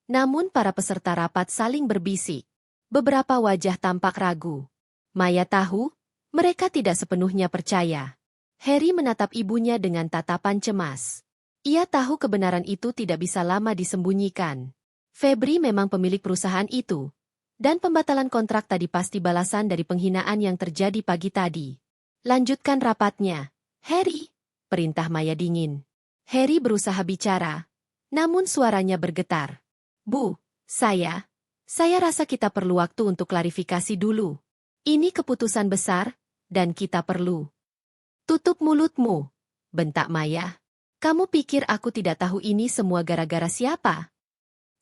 Namun para peserta rapat saling berbisik. Beberapa wajah tampak ragu. Maya tahu, mereka tidak sepenuhnya percaya. Harry menatap ibunya dengan tatapan cemas. Ia tahu kebenaran itu tidak bisa lama disembunyikan. Febri memang pemilik perusahaan itu. Dan pembatalan kontrak tadi pasti balasan dari penghinaan yang terjadi pagi tadi. "Lanjutkan rapatnya, Harry," perintah Maya dingin. Harry berusaha bicara, namun suaranya bergetar. "Bu, saya rasa kita perlu waktu untuk klarifikasi dulu. Ini keputusan besar, dan kita perlu." "Tutup mulutmu," bentak Maya. "Kamu pikir aku tidak tahu ini semua gara-gara siapa?"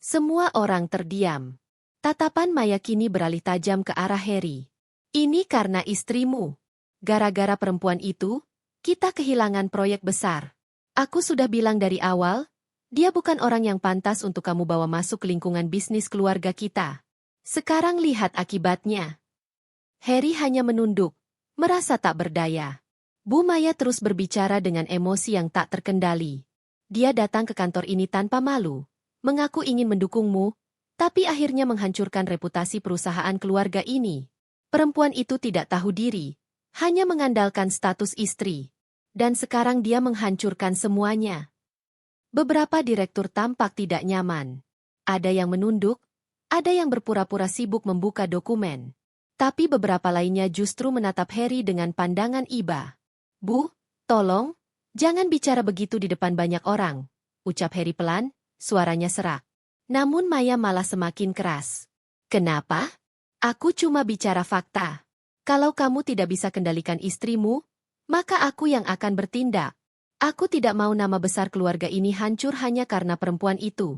Semua orang terdiam. Tatapan Maya kini beralih tajam ke arah Harry. "Ini karena istrimu. Gara-gara perempuan itu, kita kehilangan proyek besar. Aku sudah bilang dari awal, dia bukan orang yang pantas untuk kamu bawa masuk ke lingkungan bisnis keluarga kita. Sekarang lihat akibatnya." Harry hanya menunduk, merasa tak berdaya. Bu Maya terus berbicara dengan emosi yang tak terkendali. "Dia datang ke kantor ini tanpa malu, mengaku ingin mendukungmu, tapi akhirnya menghancurkan reputasi perusahaan keluarga ini. Perempuan itu tidak tahu diri, hanya mengandalkan status istri. Dan sekarang dia menghancurkan semuanya." Beberapa direktur tampak tidak nyaman. Ada yang menunduk, ada yang berpura-pura sibuk membuka dokumen. Tapi beberapa lainnya justru menatap Harry dengan pandangan iba. "Bu, tolong, jangan bicara begitu di depan banyak orang," ucap Harry pelan, suaranya serak. Namun Maya malah semakin keras. "Kenapa? Aku cuma bicara fakta. Kalau kamu tidak bisa kendalikan istrimu, maka aku yang akan bertindak. Aku tidak mau nama besar keluarga ini hancur hanya karena perempuan itu."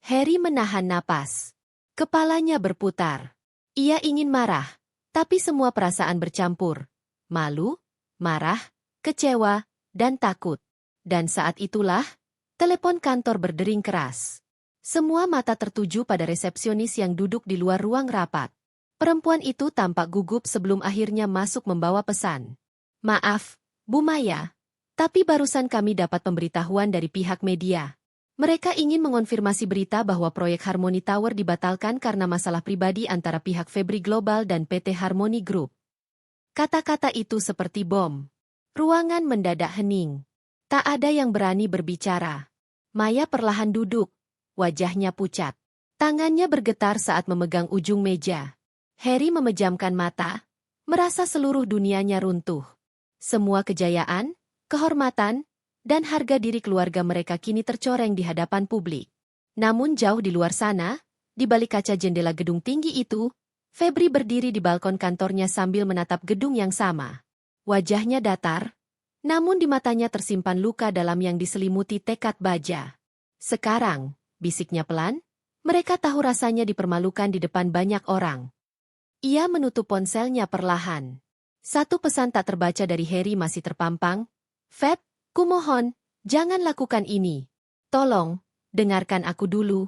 Harry menahan napas. Kepalanya berputar. Ia ingin marah, tapi semua perasaan bercampur. Malu, marah, kecewa, dan takut. Dan saat itulah, telepon kantor berdering keras. Semua mata tertuju pada resepsionis yang duduk di luar ruang rapat. Perempuan itu tampak gugup sebelum akhirnya masuk membawa pesan. "Maaf, Bu Maya. Tapi barusan kami dapat pemberitahuan dari pihak media. Mereka ingin mengonfirmasi berita bahwa proyek Harmony Tower dibatalkan karena masalah pribadi antara pihak Febri Global dan PT Harmony Group." Kata-kata itu seperti bom. Ruangan mendadak hening. Tak ada yang berani berbicara. Maya perlahan duduk, wajahnya pucat. Tangannya bergetar saat memegang ujung meja. Harry memejamkan mata, merasa seluruh dunianya runtuh. Semua kejayaan, kehormatan, dan harga diri keluarga mereka kini tercoreng di hadapan publik. Namun jauh di luar sana, di balik kaca jendela gedung tinggi itu, Febri berdiri di balkon kantornya sambil menatap gedung yang sama. Wajahnya datar, namun di matanya tersimpan luka dalam yang diselimuti tekad baja. "Sekarang," bisiknya pelan, "mereka tahu rasanya dipermalukan di depan banyak orang." Ia menutup ponselnya perlahan. Satu pesan tak terbaca dari Harry masih terpampang. "Feb, kumohon, jangan lakukan ini. Tolong, dengarkan aku dulu."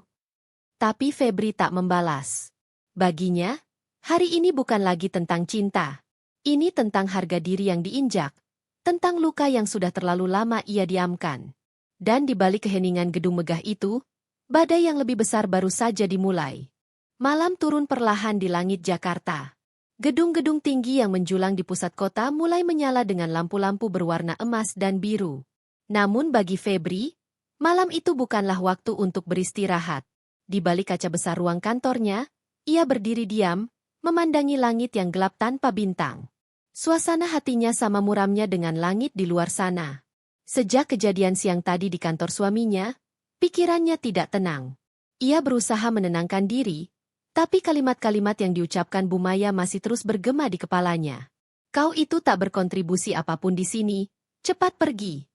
Tapi Febri tak membalas. Baginya, hari ini bukan lagi tentang cinta. Ini tentang harga diri yang diinjak, tentang luka yang sudah terlalu lama ia diamkan. Dan di balik keheningan gedung megah itu, badai yang lebih besar baru saja dimulai. Malam turun perlahan di langit Jakarta. Gedung-gedung tinggi yang menjulang di pusat kota mulai menyala dengan lampu-lampu berwarna emas dan biru. Namun bagi Febri, malam itu bukanlah waktu untuk beristirahat. Di balik kaca besar ruang kantornya, ia berdiri diam, memandangi langit yang gelap tanpa bintang. Suasana hatinya sama muramnya dengan langit di luar sana. Sejak kejadian siang tadi di kantor suaminya, pikirannya tidak tenang. Ia berusaha menenangkan diri, tapi kalimat-kalimat yang diucapkan Bu Maya masih terus bergema di kepalanya. Kau itu tak berkontribusi apapun di sini, cepat pergi.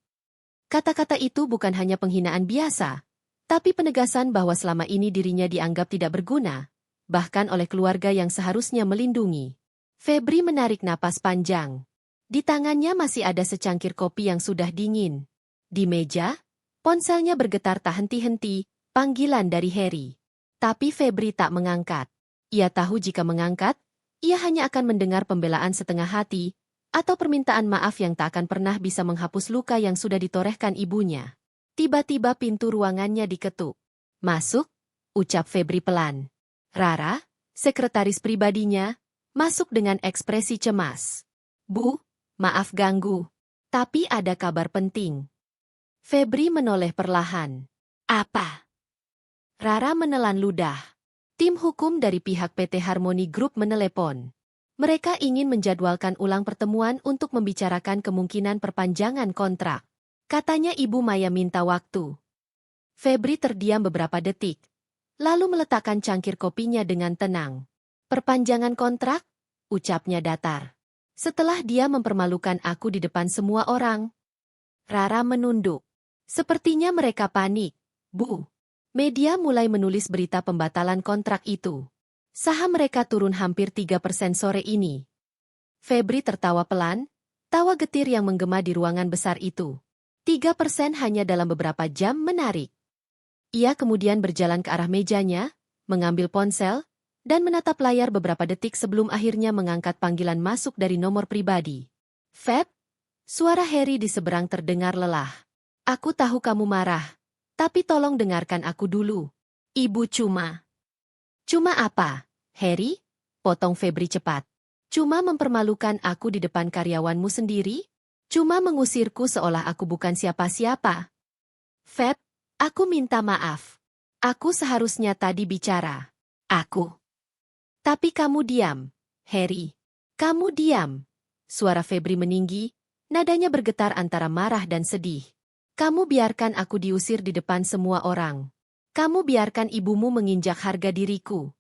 Kata-kata itu bukan hanya penghinaan biasa, tapi penegasan bahwa selama ini dirinya dianggap tidak berguna, bahkan oleh keluarga yang seharusnya melindungi. Febri menarik napas panjang. Di tangannya masih ada secangkir kopi yang sudah dingin. Di meja, ponselnya bergetar tak henti-henti, panggilan dari Harry. Tapi Febri tak mengangkat. Ia tahu jika mengangkat, ia hanya akan mendengar pembelaan setengah hati, atau permintaan maaf yang tak akan pernah bisa menghapus luka yang sudah ditorehkan ibunya. Tiba-tiba pintu ruangannya diketuk. Masuk, ucap Febri pelan. Rara, sekretaris pribadinya, masuk dengan ekspresi cemas. Bu, maaf ganggu, tapi ada kabar penting. Febri menoleh perlahan. Apa? Rara menelan ludah. Tim hukum dari pihak PT Harmony Group menelepon. Mereka ingin menjadwalkan ulang pertemuan untuk membicarakan kemungkinan perpanjangan kontrak. Katanya Ibu Maya minta waktu. Febri terdiam beberapa detik, lalu meletakkan cangkir kopinya dengan tenang. Perpanjangan kontrak? Ucapnya datar. Setelah dia mempermalukan aku di depan semua orang. Rara menunduk. Sepertinya mereka panik. Bu. Media mulai menulis berita pembatalan kontrak itu. Saham mereka turun hampir 3% sore ini. Febri tertawa pelan, tawa getir yang menggema di ruangan besar itu. 3% hanya dalam beberapa jam menarik. Ia kemudian berjalan ke arah mejanya, mengambil ponsel, dan menatap layar beberapa detik sebelum akhirnya mengangkat panggilan masuk dari nomor pribadi. Feb, suara Harry di seberang terdengar lelah. Aku tahu kamu marah. Tapi tolong dengarkan aku dulu. Ibu cuma apa, Harry? Potong Febri cepat. Cuma mempermalukan aku di depan karyawanmu sendiri? Cuma mengusirku seolah aku bukan siapa-siapa? Feb, aku minta maaf. Aku seharusnya tadi bicara. Aku. Tapi kamu diam, Harry. Kamu diam. Suara Febri meninggi, nadanya bergetar antara marah dan sedih. Kamu biarkan aku diusir di depan semua orang. Kamu biarkan ibumu menginjak harga diriku.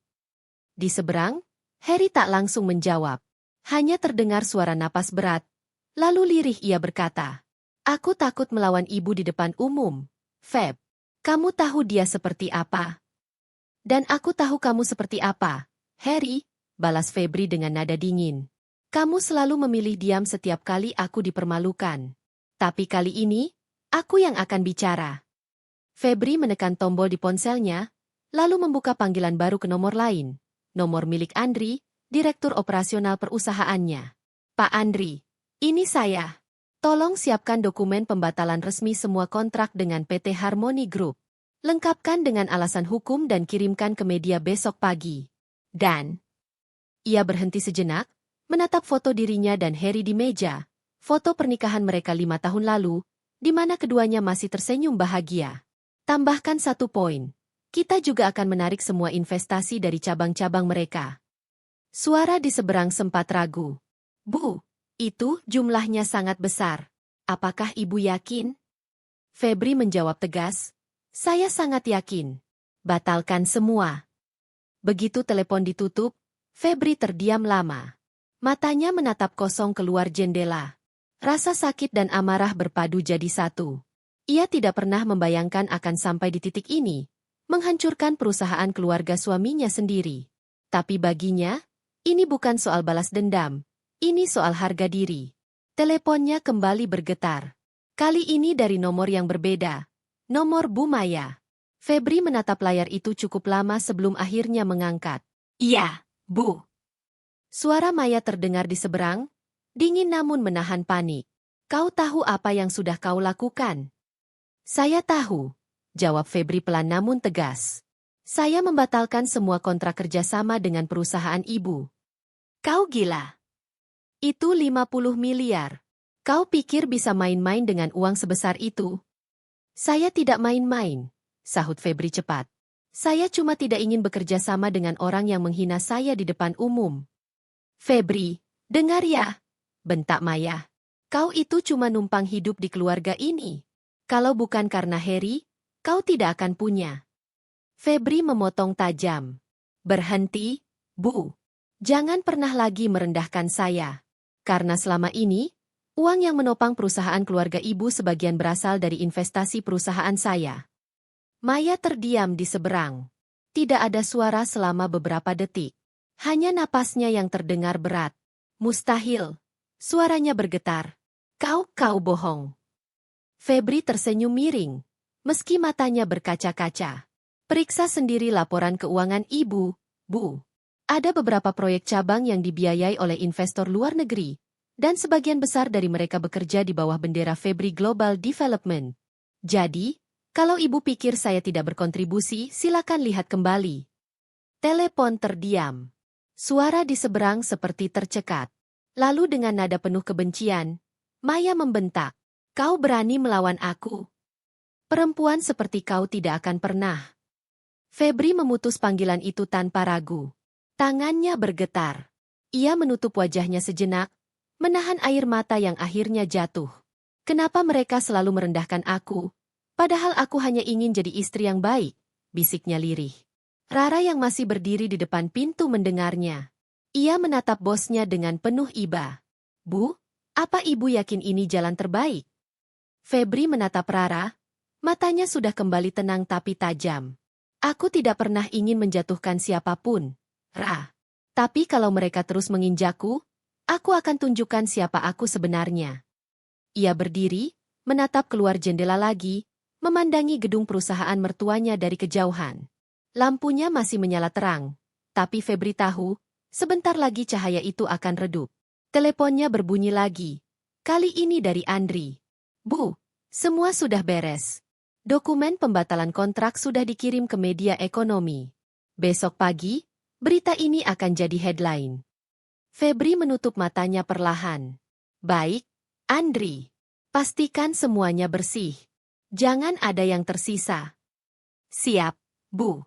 Di seberang, Harry tak langsung menjawab. Hanya terdengar suara napas berat. Lalu lirih ia berkata, aku takut melawan ibu di depan umum. Feb, kamu tahu dia seperti apa? Dan aku tahu kamu seperti apa, Harry, balas Febri dengan nada dingin. Kamu selalu memilih diam setiap kali aku dipermalukan. Tapi kali ini, aku yang akan bicara. Febri menekan tombol di ponselnya, lalu membuka panggilan baru ke nomor lain. Nomor milik Andri, Direktur Operasional perusahaannya. Pak Andri, ini saya. Tolong siapkan dokumen pembatalan resmi semua kontrak dengan PT Harmony Group. Lengkapkan dengan alasan hukum dan kirimkan ke media besok pagi. Dan, ia berhenti sejenak, menatap foto dirinya dan Harry di meja, foto pernikahan mereka 5 tahun lalu, di mana keduanya masih tersenyum bahagia. Tambahkan 1 poin. Kita juga akan menarik semua investasi dari cabang-cabang mereka. Suara di seberang sempat ragu. Bu, itu jumlahnya sangat besar. Apakah ibu yakin? Febri menjawab tegas. Saya sangat yakin. Batalkan semua. Begitu telepon ditutup, Febri terdiam lama. Matanya menatap kosong keluar jendela. Rasa sakit dan amarah berpadu jadi satu. Ia tidak pernah membayangkan akan sampai di titik ini, menghancurkan perusahaan keluarga suaminya sendiri. Tapi baginya, ini bukan soal balas dendam, ini soal harga diri. Teleponnya kembali bergetar. Kali ini dari nomor yang berbeda, nomor Bu Maya. Febri menatap layar itu cukup lama sebelum akhirnya mengangkat. Iya, Bu. Suara Maya terdengar di seberang, Dingin namun menahan panik. Kau tahu apa yang sudah kau lakukan? Saya tahu, jawab Febri pelan namun tegas. Saya membatalkan semua kontrak kerjasama dengan perusahaan ibu. Kau gila. Itu 50 miliar. Kau pikir bisa main-main dengan uang sebesar itu? Saya tidak main-main, sahut Febri cepat. Saya cuma tidak ingin bekerja sama dengan orang yang menghina saya di depan umum. Febri, dengar ya, bentak Maya. Kau itu cuma numpang hidup di keluarga ini. Kalau bukan karena Harry, kau tidak akan punya. Febri memotong tajam. Berhenti, Bu. Jangan pernah lagi merendahkan saya. Karena selama ini, uang yang menopang perusahaan keluarga ibu sebagian berasal dari investasi perusahaan saya. Maya terdiam di seberang. Tidak ada suara selama beberapa detik. Hanya napasnya yang terdengar berat. Mustahil. Suaranya bergetar. Kau bohong. Febri tersenyum miring. Meski matanya berkaca-kaca. Periksa sendiri laporan keuangan ibu, Bu. Ada beberapa proyek cabang yang dibiayai oleh investor luar negeri, dan sebagian besar dari mereka bekerja di bawah bendera Febri Global Development. Jadi, kalau ibu pikir saya tidak berkontribusi, silakan lihat kembali. Telepon terdiam. Suara di seberang seperti tercekat. Lalu dengan nada penuh kebencian, Maya membentak. Kau berani melawan aku? Perempuan seperti kau tidak akan pernah. Febri memutus panggilan itu tanpa ragu. Tangannya bergetar. Ia menutup wajahnya sejenak, menahan air mata yang akhirnya jatuh. Kenapa mereka selalu merendahkan aku? Padahal aku hanya ingin jadi istri yang baik, bisiknya lirih. Rara yang masih berdiri di depan pintu mendengarnya. Ia menatap bosnya dengan penuh iba. Bu, apa ibu yakin ini jalan terbaik? Febri menatap Rara, matanya sudah kembali tenang tapi tajam. Aku tidak pernah ingin menjatuhkan siapapun, Ra. Tapi kalau mereka terus menginjakku, aku akan tunjukkan siapa aku sebenarnya. Ia berdiri, menatap keluar jendela lagi, memandangi gedung perusahaan mertuanya dari kejauhan. Lampunya masih menyala terang, tapi Febri tahu, sebentar lagi cahaya itu akan redup. Teleponnya berbunyi lagi. Kali ini dari Andri. Bu, semua sudah beres. Dokumen pembatalan kontrak sudah dikirim ke media ekonomi. Besok pagi, berita ini akan jadi headline. Febri menutup matanya perlahan. Baik, Andri. Pastikan semuanya bersih. Jangan ada yang tersisa. Siap, Bu.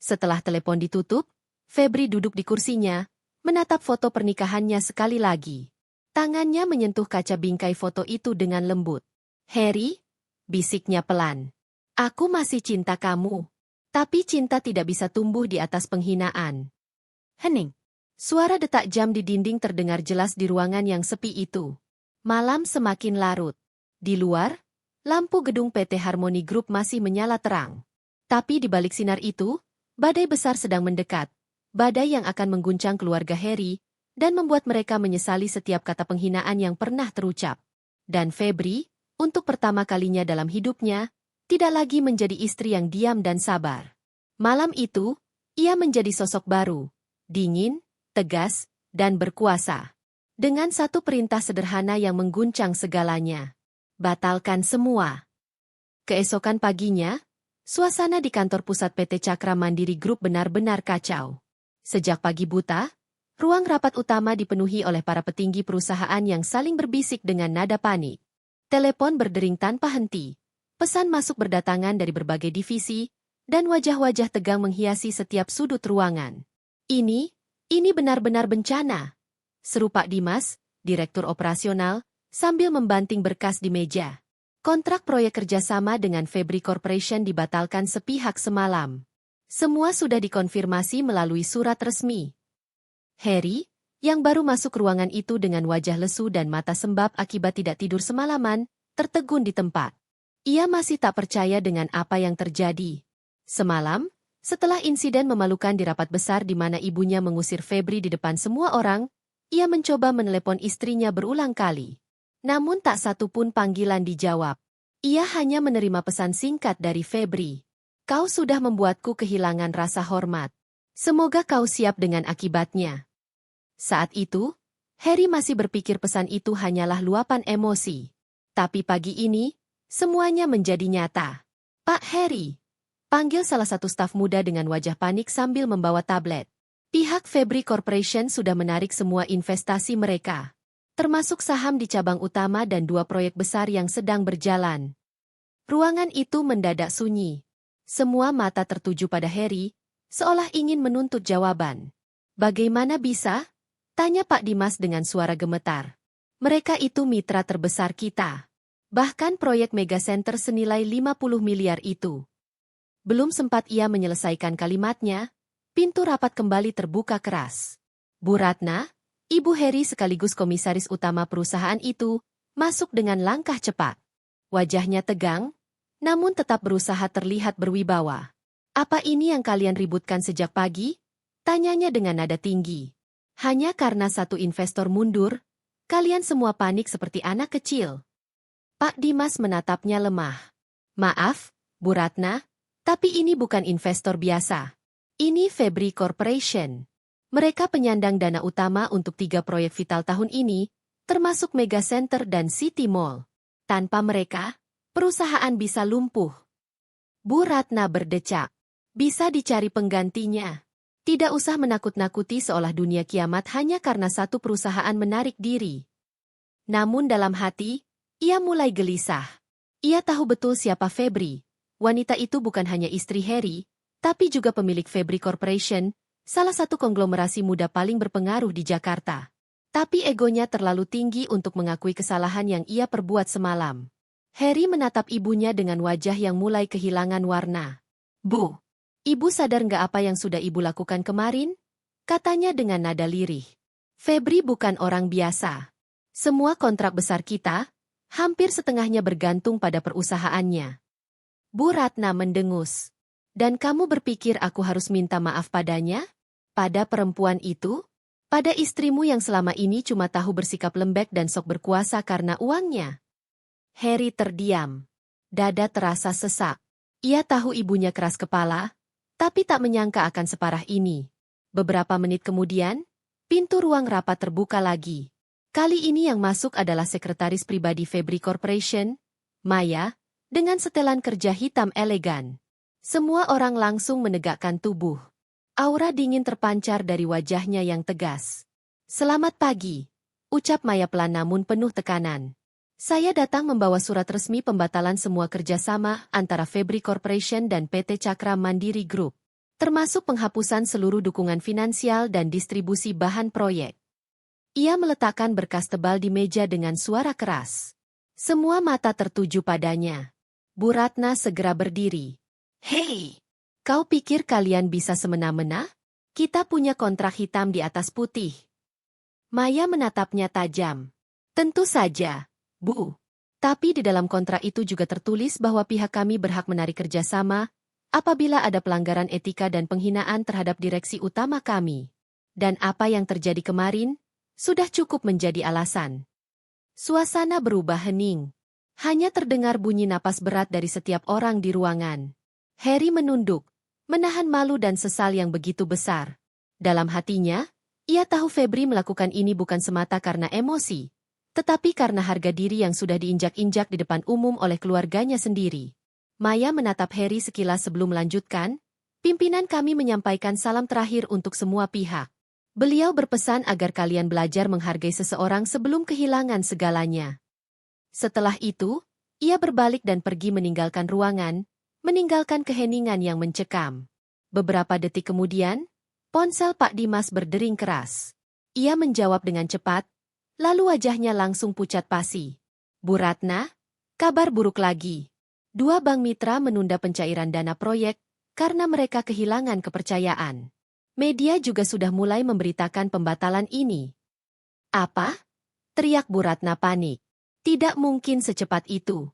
Setelah telepon ditutup, Febri duduk di kursinya, menatap foto pernikahannya sekali lagi. Tangannya menyentuh kaca bingkai foto itu dengan lembut. Harry, bisiknya pelan. Aku masih cinta kamu. Tapi cinta tidak bisa tumbuh di atas penghinaan. Hening. Suara detak jam di dinding terdengar jelas di ruangan yang sepi itu. Malam semakin larut. Di luar, lampu gedung PT Harmony Group masih menyala terang. Tapi di balik sinar itu, badai besar sedang mendekat. Badai yang akan mengguncang keluarga Harry, dan membuat mereka menyesali setiap kata penghinaan yang pernah terucap. Dan Febri, untuk pertama kalinya dalam hidupnya, tidak lagi menjadi istri yang diam dan sabar. Malam itu, ia menjadi sosok baru, dingin, tegas, dan berkuasa. Dengan satu perintah sederhana yang mengguncang segalanya. Batalkan semua. Keesokan paginya, suasana di kantor pusat PT Cakra Mandiri Group benar-benar kacau. Sejak pagi buta, ruang rapat utama dipenuhi oleh para petinggi perusahaan yang saling berbisik dengan nada panik. Telepon berdering tanpa henti. Pesan masuk berdatangan dari berbagai divisi, dan wajah-wajah tegang menghiasi setiap sudut ruangan. Ini benar-benar bencana, seru Pak Dimas, Direktur Operasional, sambil membanting berkas di meja. Kontrak proyek kerjasama dengan Febri Corporation dibatalkan sepihak semalam. Semua sudah dikonfirmasi melalui surat resmi. Harry, yang baru masuk ruangan itu dengan wajah lesu dan mata sembab akibat tidak tidur semalaman, tertegun di tempat. Ia masih tak percaya dengan apa yang terjadi. Semalam, setelah insiden memalukan di rapat besar di mana ibunya mengusir Febri di depan semua orang, ia mencoba menelepon istrinya berulang kali. Namun tak satu pun panggilan dijawab. Ia hanya menerima pesan singkat dari Febri. Kau sudah membuatku kehilangan rasa hormat. Semoga kau siap dengan akibatnya. Saat itu, Harry masih berpikir pesan itu hanyalah luapan emosi. Tapi pagi ini, semuanya menjadi nyata. Pak Harry, panggil salah satu staf muda dengan wajah panik sambil membawa tablet. Pihak Febri Corporation sudah menarik semua investasi mereka, termasuk saham di cabang utama dan 2 proyek besar yang sedang berjalan. Ruangan itu mendadak sunyi. Semua mata tertuju pada Harry, seolah ingin menuntut jawaban. Bagaimana bisa? Tanya Pak Dimas dengan suara gemetar. Mereka itu mitra terbesar kita. Bahkan proyek megacenter senilai 50 miliar itu. Belum sempat ia menyelesaikan kalimatnya, pintu rapat kembali terbuka keras. Bu Ratna, Ibu Harry sekaligus komisaris utama perusahaan itu, masuk dengan langkah cepat. Wajahnya tegang, namun tetap berusaha terlihat berwibawa. Apa ini yang kalian ributkan sejak pagi? Tanyanya dengan nada tinggi. Hanya karena satu investor mundur, kalian semua panik seperti anak kecil. Pak Dimas menatapnya lemah. Maaf, Bu Ratna, tapi ini bukan investor biasa. Ini Febri Corporation. Mereka penyandang dana utama untuk 3 proyek vital tahun ini, termasuk Megacenter dan City Mall. Tanpa mereka, perusahaan bisa lumpuh. Bu Ratna berdecak. Bisa dicari penggantinya. Tidak usah menakut-nakuti seolah dunia kiamat hanya karena satu perusahaan menarik diri. Namun dalam hati, ia mulai gelisah. Ia tahu betul siapa Febri. Wanita itu bukan hanya istri Harry, tapi juga pemilik Febri Corporation, salah satu konglomerasi muda paling berpengaruh di Jakarta. Tapi egonya terlalu tinggi untuk mengakui kesalahan yang ia perbuat semalam. Harry menatap ibunya dengan wajah yang mulai kehilangan warna. Bu, ibu sadar nggak apa yang sudah ibu lakukan kemarin? Katanya dengan nada lirih. Febri bukan orang biasa. Semua kontrak besar kita, hampir setengahnya bergantung pada perusahaannya. Bu Ratna mendengus. Dan kamu berpikir aku harus minta maaf padanya? Pada perempuan itu? Pada istrimu yang selama ini cuma tahu bersikap lembek dan sok berkuasa karena uangnya? Harry terdiam. Dada terasa sesak. Ia tahu ibunya keras kepala, tapi tak menyangka akan separah ini. Beberapa menit kemudian, pintu ruang rapat terbuka lagi. Kali ini yang masuk adalah sekretaris pribadi Febri Corporation, Maya, dengan setelan kerja hitam elegan. Semua orang langsung menegakkan tubuh. Aura dingin terpancar dari wajahnya yang tegas. Selamat pagi, ucap Maya pelan namun penuh tekanan. Saya datang membawa surat resmi pembatalan semua kerjasama antara Febri Corporation dan PT Cakra Mandiri Group, termasuk penghapusan seluruh dukungan finansial dan distribusi bahan proyek. Ia meletakkan berkas tebal di meja dengan suara keras. Semua mata tertuju padanya. Bu Ratna segera berdiri. Hei, kau pikir kalian bisa semena-mena? Kita punya kontrak hitam di atas putih. Maya menatapnya tajam. Tentu saja, Bu. Tapi di dalam kontrak itu juga tertulis bahwa pihak kami berhak menarik kerjasama apabila ada pelanggaran etika dan penghinaan terhadap direksi utama kami. Dan apa yang terjadi kemarin sudah cukup menjadi alasan. Suasana berubah hening. Hanya terdengar bunyi napas berat dari setiap orang di ruangan. Harry menunduk, menahan malu dan sesal yang begitu besar. Dalam hatinya, ia tahu Febri melakukan ini bukan semata karena emosi, tetapi karena harga diri yang sudah diinjak-injak di depan umum oleh keluarganya sendiri. Maya menatap Harry sekilas sebelum melanjutkan, pimpinan kami menyampaikan salam terakhir untuk semua pihak. Beliau berpesan agar kalian belajar menghargai seseorang sebelum kehilangan segalanya. Setelah itu, ia berbalik dan pergi meninggalkan ruangan, meninggalkan keheningan yang mencekam. Beberapa detik kemudian, ponsel Pak Dimas berdering keras. Ia menjawab dengan cepat, lalu wajahnya langsung pucat pasi. Bu Ratna, kabar buruk lagi. 2 bank mitra menunda pencairan dana proyek karena mereka kehilangan kepercayaan. Media juga sudah mulai memberitakan pembatalan ini. Apa? Teriak Bu Ratna panik. Tidak mungkin secepat itu.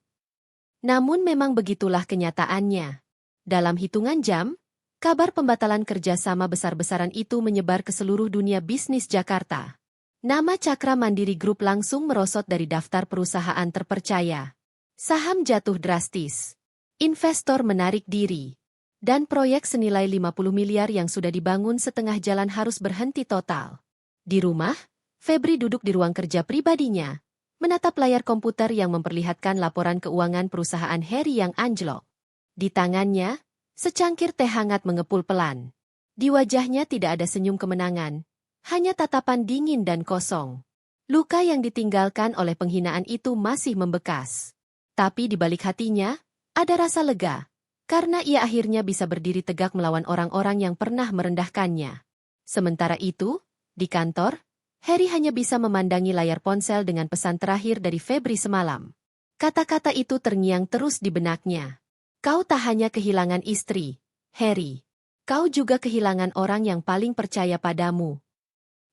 Namun memang begitulah kenyataannya. Dalam hitungan jam, kabar pembatalan kerjasama besar-besaran itu menyebar ke seluruh dunia bisnis Jakarta. Nama Cakra Mandiri Group langsung merosot dari daftar perusahaan terpercaya. Saham jatuh drastis. Investor menarik diri. Dan proyek senilai 50 miliar yang sudah dibangun setengah jalan harus berhenti total. Di rumah, Febri duduk di ruang kerja pribadinya, menatap layar komputer yang memperlihatkan laporan keuangan perusahaan Harry yang anjlok. Di tangannya, secangkir teh hangat mengepul pelan. Di wajahnya tidak ada senyum kemenangan, hanya tatapan dingin dan kosong. Luka yang ditinggalkan oleh penghinaan itu masih membekas. Tapi di balik hatinya, ada rasa lega, karena ia akhirnya bisa berdiri tegak melawan orang-orang yang pernah merendahkannya. Sementara itu, di kantor, Harry hanya bisa memandangi layar ponsel dengan pesan terakhir dari Febri semalam. Kata-kata itu terngiang terus di benaknya. Kau tak hanya kehilangan istri, Harry. Kau juga kehilangan orang yang paling percaya padamu.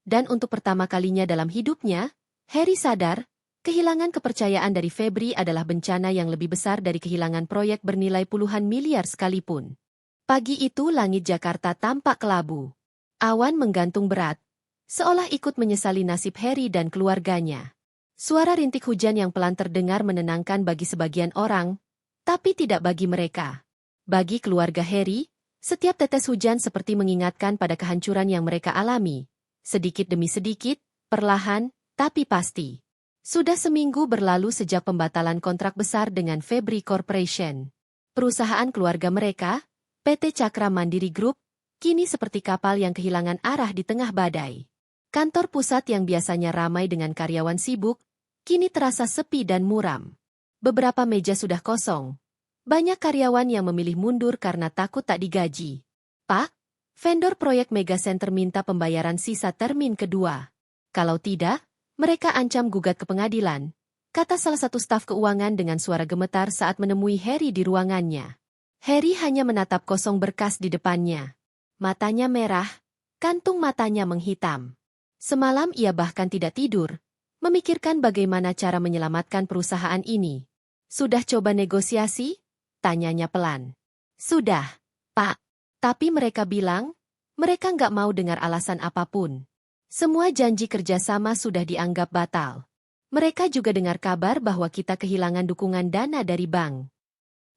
Dan untuk pertama kalinya dalam hidupnya, Harry sadar, kehilangan kepercayaan dari Febri adalah bencana yang lebih besar dari kehilangan proyek bernilai puluhan miliar sekalipun. Pagi itu langit Jakarta tampak kelabu. Awan menggantung berat, seolah ikut menyesali nasib Harry dan keluarganya. Suara rintik hujan yang pelan terdengar menenangkan bagi sebagian orang, tapi tidak bagi mereka. Bagi keluarga Harry, setiap tetes hujan seperti mengingatkan pada kehancuran yang mereka alami. Sedikit demi sedikit, perlahan, tapi pasti. Sudah seminggu berlalu sejak pembatalan kontrak besar dengan Febri Corporation. Perusahaan keluarga mereka, PT Cakra Mandiri Group, kini seperti kapal yang kehilangan arah di tengah badai. Kantor pusat yang biasanya ramai dengan karyawan sibuk, kini terasa sepi dan muram. Beberapa meja sudah kosong. Banyak karyawan yang memilih mundur karena takut tak digaji. Pak, vendor proyek Mega Center minta pembayaran sisa termin kedua. Kalau tidak, mereka ancam gugat ke pengadilan, kata salah satu staf keuangan dengan suara gemetar saat menemui Harry di ruangannya. Harry hanya menatap kosong berkas di depannya. Matanya merah, kantung matanya menghitam. Semalam ia bahkan tidak tidur, memikirkan bagaimana cara menyelamatkan perusahaan ini. Sudah coba negosiasi? Tanyanya pelan. Sudah, Pak. Tapi mereka bilang, mereka nggak mau dengar alasan apapun. Semua janji kerjasama sudah dianggap batal. Mereka juga dengar kabar bahwa kita kehilangan dukungan dana dari bank.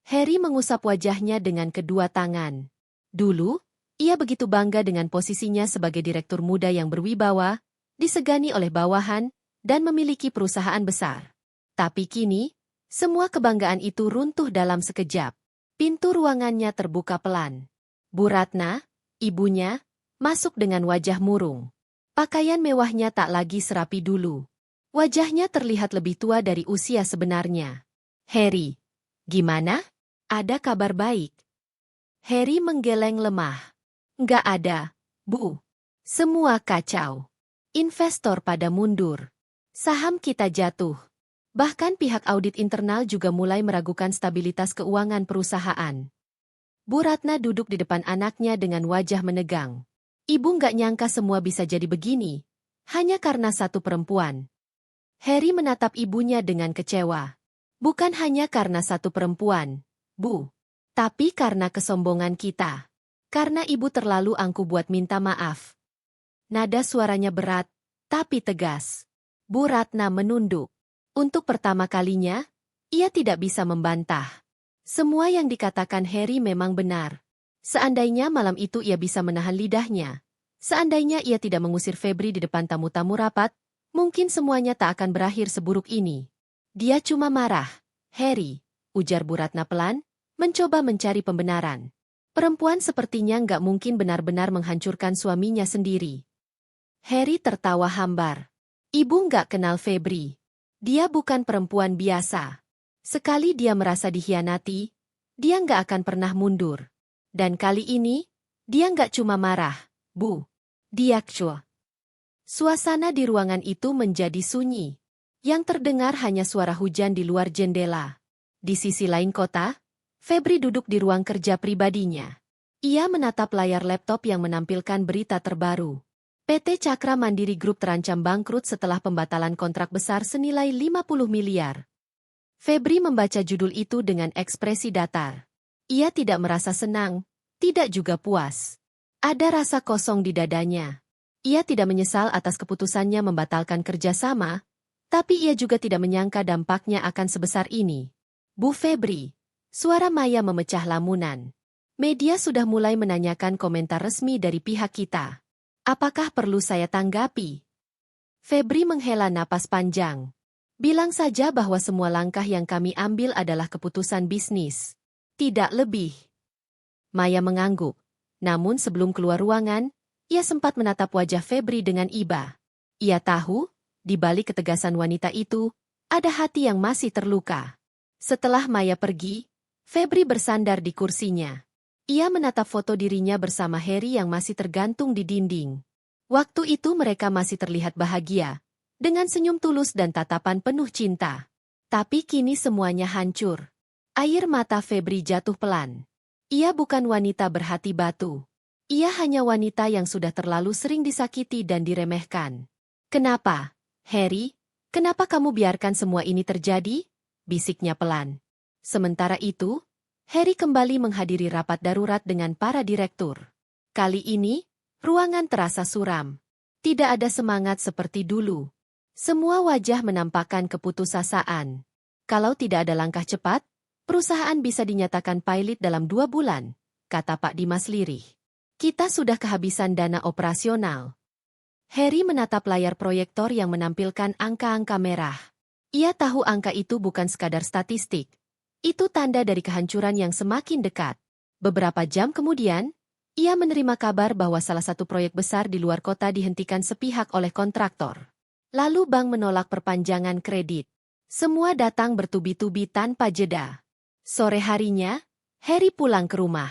Harry mengusap wajahnya dengan kedua tangan. Dulu, ia begitu bangga dengan posisinya sebagai direktur muda yang berwibawa, disegani oleh bawahan, dan memiliki perusahaan besar. Tapi kini, semua kebanggaan itu runtuh dalam sekejap. Pintu ruangannya terbuka pelan. Bu Ratna, ibunya, masuk dengan wajah murung. Pakaian mewahnya tak lagi serapi dulu. Wajahnya terlihat lebih tua dari usia sebenarnya. Harry, gimana? Ada kabar baik? Harry menggeleng lemah. Nggak ada, Bu. Semua kacau. Investor pada mundur. Saham kita jatuh. Bahkan pihak audit internal juga mulai meragukan stabilitas keuangan perusahaan. Bu Ratna duduk di depan anaknya dengan wajah menegang. Ibu nggak nyangka semua bisa jadi begini, hanya karena satu perempuan. Harry menatap ibunya dengan kecewa. Bukan hanya karena satu perempuan, Bu. Tapi karena kesombongan kita. Karena ibu terlalu angkuh buat minta maaf. Nada suaranya berat, tapi tegas. Bu Ratna menunduk. Untuk pertama kalinya, ia tidak bisa membantah. Semua yang dikatakan Harry memang benar. Seandainya malam itu ia bisa menahan lidahnya, seandainya ia tidak mengusir Febri di depan tamu-tamu rapat, mungkin semuanya tak akan berakhir seburuk ini. Dia cuma marah. Harry, ujar Bu Ratna pelan, mencoba mencari pembenaran. Perempuan sepertinya nggak mungkin benar-benar menghancurkan suaminya sendiri. Harry tertawa hambar. Ibu nggak kenal Febri. Dia bukan perempuan biasa. Sekali dia merasa dikhianati, dia nggak akan pernah mundur. Dan kali ini, dia nggak cuma marah, Bu. Dia kecewa. Suasana di ruangan itu menjadi sunyi. Yang terdengar hanya suara hujan di luar jendela. Di sisi lain kota, Febri duduk di ruang kerja pribadinya. Ia menatap layar laptop yang menampilkan berita terbaru. PT Cakra Mandiri Group terancam bangkrut setelah pembatalan kontrak besar senilai 50 miliar. Febri membaca judul itu dengan ekspresi datar. Ia tidak merasa senang, tidak juga puas. Ada rasa kosong di dadanya. Ia tidak menyesal atas keputusannya membatalkan kerjasama, tapi ia juga tidak menyangka dampaknya akan sebesar ini. Bu Febri, suara Maya memecah lamunan. Media sudah mulai menanyakan komentar resmi dari pihak kita. Apakah perlu saya tanggapi? Febri menghela napas panjang. Bilang saja bahwa semua langkah yang kami ambil adalah keputusan bisnis. Tidak lebih. Maya mengangguk. Namun sebelum keluar ruangan, ia sempat menatap wajah Febri dengan iba. Ia tahu, di balik ketegasan wanita itu, ada hati yang masih terluka. Setelah Maya pergi, Febri bersandar di kursinya. Ia menatap foto dirinya bersama Harry yang masih tergantung di dinding. Waktu itu mereka masih terlihat bahagia, dengan senyum tulus dan tatapan penuh cinta. Tapi kini semuanya hancur. Air mata Febri jatuh pelan. Ia bukan wanita berhati batu. Ia hanya wanita yang sudah terlalu sering disakiti dan diremehkan. Kenapa, Harry? Kenapa kamu biarkan semua ini terjadi? Bisiknya pelan. Sementara itu, Harry kembali menghadiri rapat darurat dengan para direktur. Kali ini, ruangan terasa suram. Tidak ada semangat seperti dulu. Semua wajah menampakkan keputusasaan. Kalau tidak ada langkah cepat, perusahaan bisa dinyatakan pilot dalam 2 bulan, kata Pak Dimas lirih. Kita sudah kehabisan dana operasional. Harry menatap layar proyektor yang menampilkan angka-angka merah. Ia tahu angka itu bukan sekadar statistik. Itu tanda dari kehancuran yang semakin dekat. Beberapa jam kemudian, ia menerima kabar bahwa salah satu proyek besar di luar kota dihentikan sepihak oleh kontraktor. Lalu bank menolak perpanjangan kredit. Semua datang bertubi-tubi tanpa jeda. Sore harinya, Harry pulang ke rumah.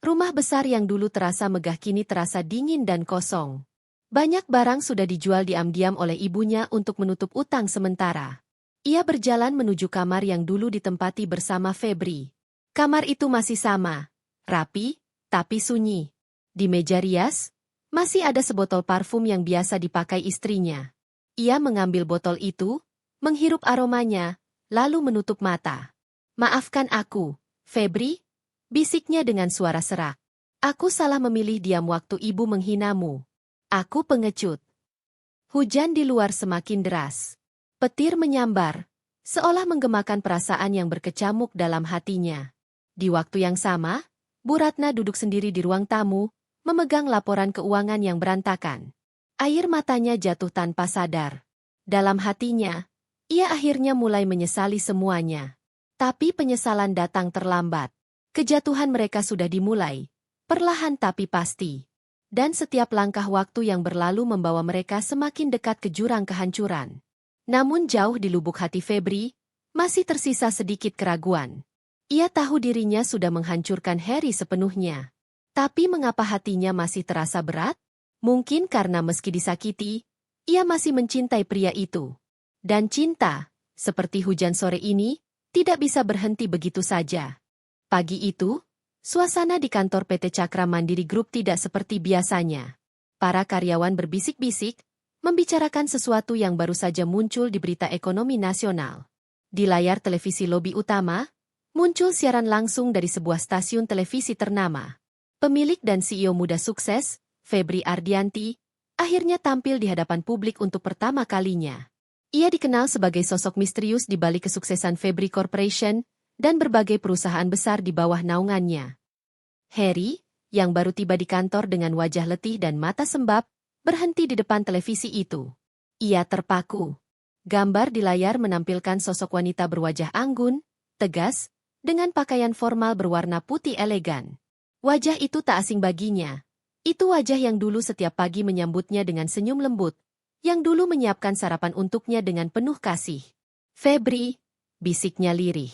Rumah besar yang dulu terasa megah kini terasa dingin dan kosong. Banyak barang sudah dijual diam-diam oleh ibunya untuk menutup utang sementara. Ia berjalan menuju kamar yang dulu ditempati bersama Febri. Kamar itu masih sama, rapi, tapi sunyi. Di meja rias, masih ada sebotol parfum yang biasa dipakai istrinya. Ia mengambil botol itu, menghirup aromanya, lalu menutup mata. Maafkan aku, Febri, bisiknya dengan suara serak. Aku salah memilih diam waktu ibu menghinamu. Aku pengecut. Hujan di luar semakin deras. Petir menyambar, seolah menggemakan perasaan yang berkecamuk dalam hatinya. Di waktu yang sama, Bu Ratna duduk sendiri di ruang tamu, memegang laporan keuangan yang berantakan. Air matanya jatuh tanpa sadar. Dalam hatinya, ia akhirnya mulai menyesali semuanya. Tapi penyesalan datang terlambat. Kejatuhan mereka sudah dimulai, perlahan tapi pasti. Dan setiap langkah waktu yang berlalu membawa mereka semakin dekat ke jurang kehancuran. Namun jauh di lubuk hati Febri, masih tersisa sedikit keraguan. Ia tahu dirinya sudah menghancurkan Harry sepenuhnya. Tapi mengapa hatinya masih terasa berat? Mungkin karena meski disakiti, ia masih mencintai pria itu. Dan cinta, seperti hujan sore ini, tidak bisa berhenti begitu saja. Pagi itu, suasana di kantor PT Cakra Mandiri Group tidak seperti biasanya. Para karyawan berbisik-bisik, membicarakan sesuatu yang baru saja muncul di berita ekonomi nasional. Di layar televisi lobi utama, muncul siaran langsung dari sebuah stasiun televisi ternama. Pemilik dan CEO muda sukses, Febri Ardianti, akhirnya tampil di hadapan publik untuk pertama kalinya. Ia dikenal sebagai sosok misterius di balik kesuksesan Febri Corporation dan berbagai perusahaan besar di bawah naungannya. Harry, yang baru tiba di kantor dengan wajah letih dan mata sembab, berhenti di depan televisi itu. Ia terpaku. Gambar di layar menampilkan sosok wanita berwajah anggun, tegas, dengan pakaian formal berwarna putih elegan. Wajah itu tak asing baginya. Itu wajah yang dulu setiap pagi menyambutnya dengan senyum lembut, yang dulu menyiapkan sarapan untuknya dengan penuh kasih. Febri, bisiknya lirih.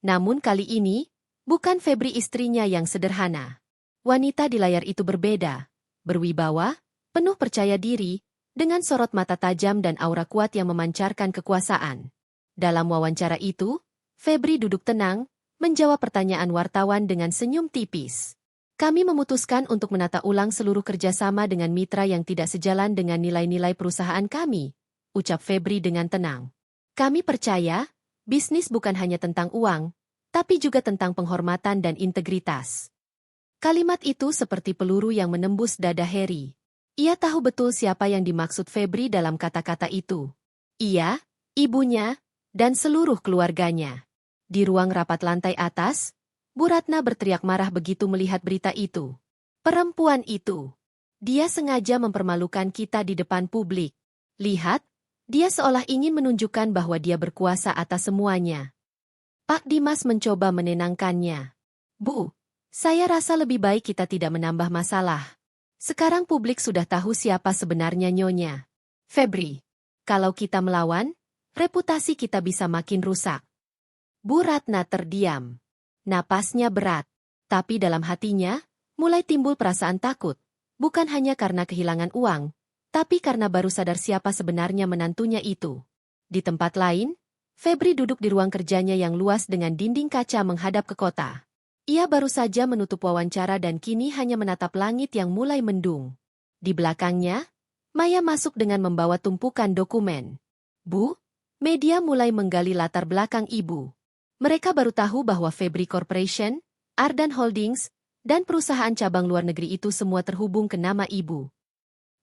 Namun kali ini, bukan Febri istrinya yang sederhana. Wanita di layar itu berbeda, berwibawa, penuh percaya diri, dengan sorot mata tajam dan aura kuat yang memancarkan kekuasaan. Dalam wawancara itu, Febri duduk tenang, menjawab pertanyaan wartawan dengan senyum tipis. Kami memutuskan untuk menata ulang seluruh kerjasama dengan mitra yang tidak sejalan dengan nilai-nilai perusahaan kami, ucap Febri dengan tenang. Kami percaya, bisnis bukan hanya tentang uang, tapi juga tentang penghormatan dan integritas. Kalimat itu seperti peluru yang menembus dada Harry. Ia tahu betul siapa yang dimaksud Febri dalam kata-kata itu. Ia, ibunya, dan seluruh keluarganya. Di ruang rapat lantai atas, Bu Ratna berteriak marah begitu melihat berita itu. Perempuan itu. Dia sengaja mempermalukan kita di depan publik. Lihat, dia seolah ingin menunjukkan bahwa dia berkuasa atas semuanya. Pak Dimas mencoba menenangkannya. Bu, saya rasa lebih baik kita tidak menambah masalah. Sekarang publik sudah tahu siapa sebenarnya Nyonya Febri. Kalau kita melawan, reputasi kita bisa makin rusak. Bu Ratna terdiam. Napasnya berat. Tapi dalam hatinya, mulai timbul perasaan takut. Bukan hanya karena kehilangan uang, tapi karena baru sadar siapa sebenarnya menantunya itu. Di tempat lain, Febri duduk di ruang kerjanya yang luas dengan dinding kaca menghadap ke kota. Ia baru saja menutup wawancara dan kini hanya menatap langit yang mulai mendung. Di belakangnya, Maya masuk dengan membawa tumpukan dokumen. Bu, media mulai menggali latar belakang ibu. Mereka baru tahu bahwa Febri Corporation, Ardan Holdings, dan perusahaan cabang luar negeri itu semua terhubung ke nama ibu.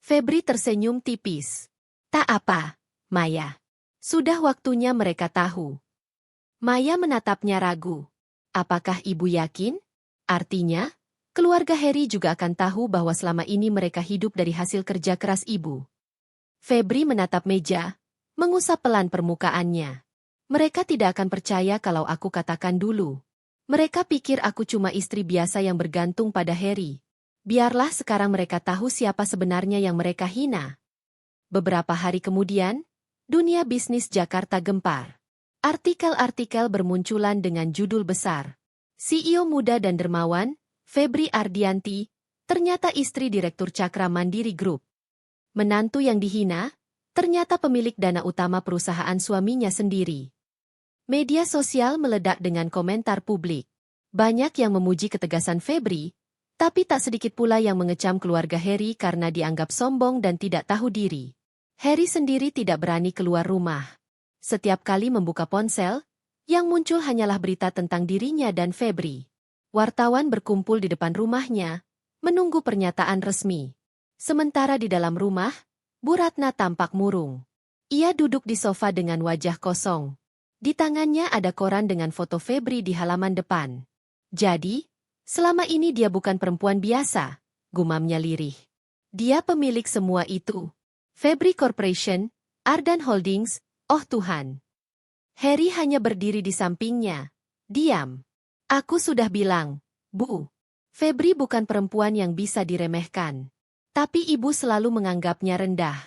Febri tersenyum tipis. Tak apa, Maya. Sudah waktunya mereka tahu. Maya menatapnya ragu. Apakah ibu yakin? Artinya, keluarga Harry juga akan tahu bahwa selama ini mereka hidup dari hasil kerja keras ibu. Febri menatap meja, mengusap pelan permukaannya. Mereka tidak akan percaya kalau aku katakan dulu. Mereka pikir aku cuma istri biasa yang bergantung pada Harry. Biarlah sekarang mereka tahu siapa sebenarnya yang mereka hina. Beberapa hari kemudian, dunia bisnis Jakarta gempar. Artikel-artikel bermunculan dengan judul besar. CEO muda dan dermawan, Febri Ardianti, ternyata istri Direktur Cakra Mandiri Group. Menantu yang dihina, ternyata pemilik dana utama perusahaan suaminya sendiri. Media sosial meledak dengan komentar publik. Banyak yang memuji ketegasan Febri, tapi tak sedikit pula yang mengecam keluarga Harry karena dianggap sombong dan tidak tahu diri. Harry sendiri tidak berani keluar rumah. Setiap kali membuka ponsel, yang muncul hanyalah berita tentang dirinya dan Febri. Wartawan berkumpul di depan rumahnya, menunggu pernyataan resmi. Sementara di dalam rumah, Bu Ratna tampak murung. Ia duduk di sofa dengan wajah kosong. Di tangannya ada koran dengan foto Febri di halaman depan. Jadi, selama ini dia bukan perempuan biasa, gumamnya lirih. Dia pemilik semua itu. Febri Corporation, Ardan Holdings, oh Tuhan. Harry hanya berdiri di sampingnya. Diam. Aku sudah bilang, Bu. Febri bukan perempuan yang bisa diremehkan. Tapi ibu selalu menganggapnya rendah.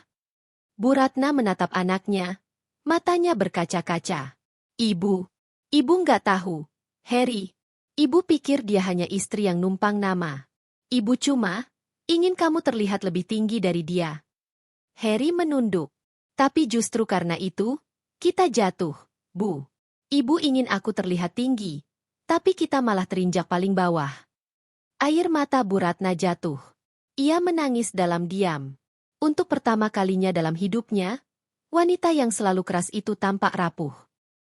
Bu Ratna menatap anaknya. Matanya berkaca-kaca. Ibu nggak tahu. Harry, ibu pikir dia hanya istri yang numpang nama. Ibu cuma ingin kamu terlihat lebih tinggi dari dia. Harry menunduk. Tapi justru karena itu, kita jatuh, Bu. Ibu ingin aku terlihat tinggi, tapi kita malah terinjak paling bawah. Air mata Bu Ratna jatuh. Ia menangis dalam diam. Untuk pertama kalinya dalam hidupnya, wanita yang selalu keras itu tampak rapuh.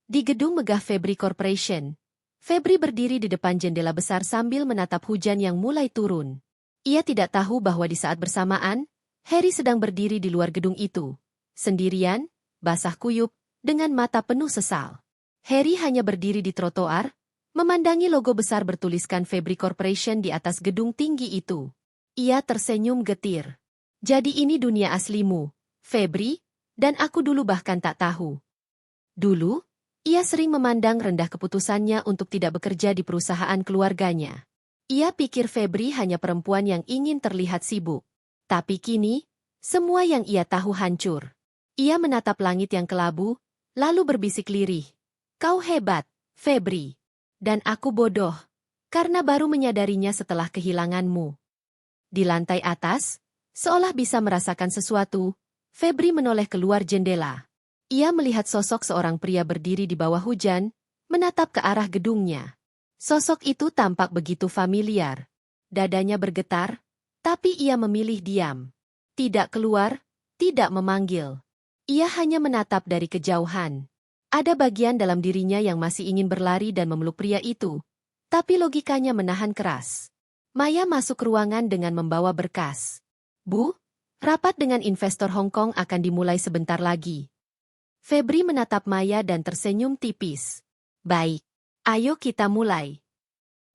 Di gedung megah Febri Corporation, Febri berdiri di depan jendela besar sambil menatap hujan yang mulai turun. Ia tidak tahu bahwa di saat bersamaan, Harry sedang berdiri di luar gedung itu. Sendirian, basah kuyup, dengan mata penuh sesal. Harry hanya berdiri di trotoar, memandangi logo besar bertuliskan Febri Corporation di atas gedung tinggi itu. Ia tersenyum getir. Jadi ini dunia aslimu, Febri, dan aku dulu bahkan tak tahu. Dulu, ia sering memandang rendah keputusannya untuk tidak bekerja di perusahaan keluarganya. Ia pikir Febri hanya perempuan yang ingin terlihat sibuk. Tapi kini, semua yang ia tahu hancur. Ia menatap langit yang kelabu, lalu berbisik lirih. Kau hebat, Febri. Dan aku bodoh, karena baru menyadarinya setelah kehilanganmu. Di lantai atas, seolah bisa merasakan sesuatu, Febri menoleh keluar jendela. Ia melihat sosok seorang pria berdiri di bawah hujan, menatap ke arah gedungnya. Sosok itu tampak begitu familiar. Dadanya bergetar, tapi ia memilih diam. Tidak keluar, tidak memanggil. Ia hanya menatap dari kejauhan. Ada bagian dalam dirinya yang masih ingin berlari dan memeluk pria itu, tapi logikanya menahan keras. Maya masuk ruangan dengan membawa berkas. Bu, rapat dengan investor Hong Kong akan dimulai sebentar lagi. Febri menatap Maya dan tersenyum tipis. Baik, ayo kita mulai.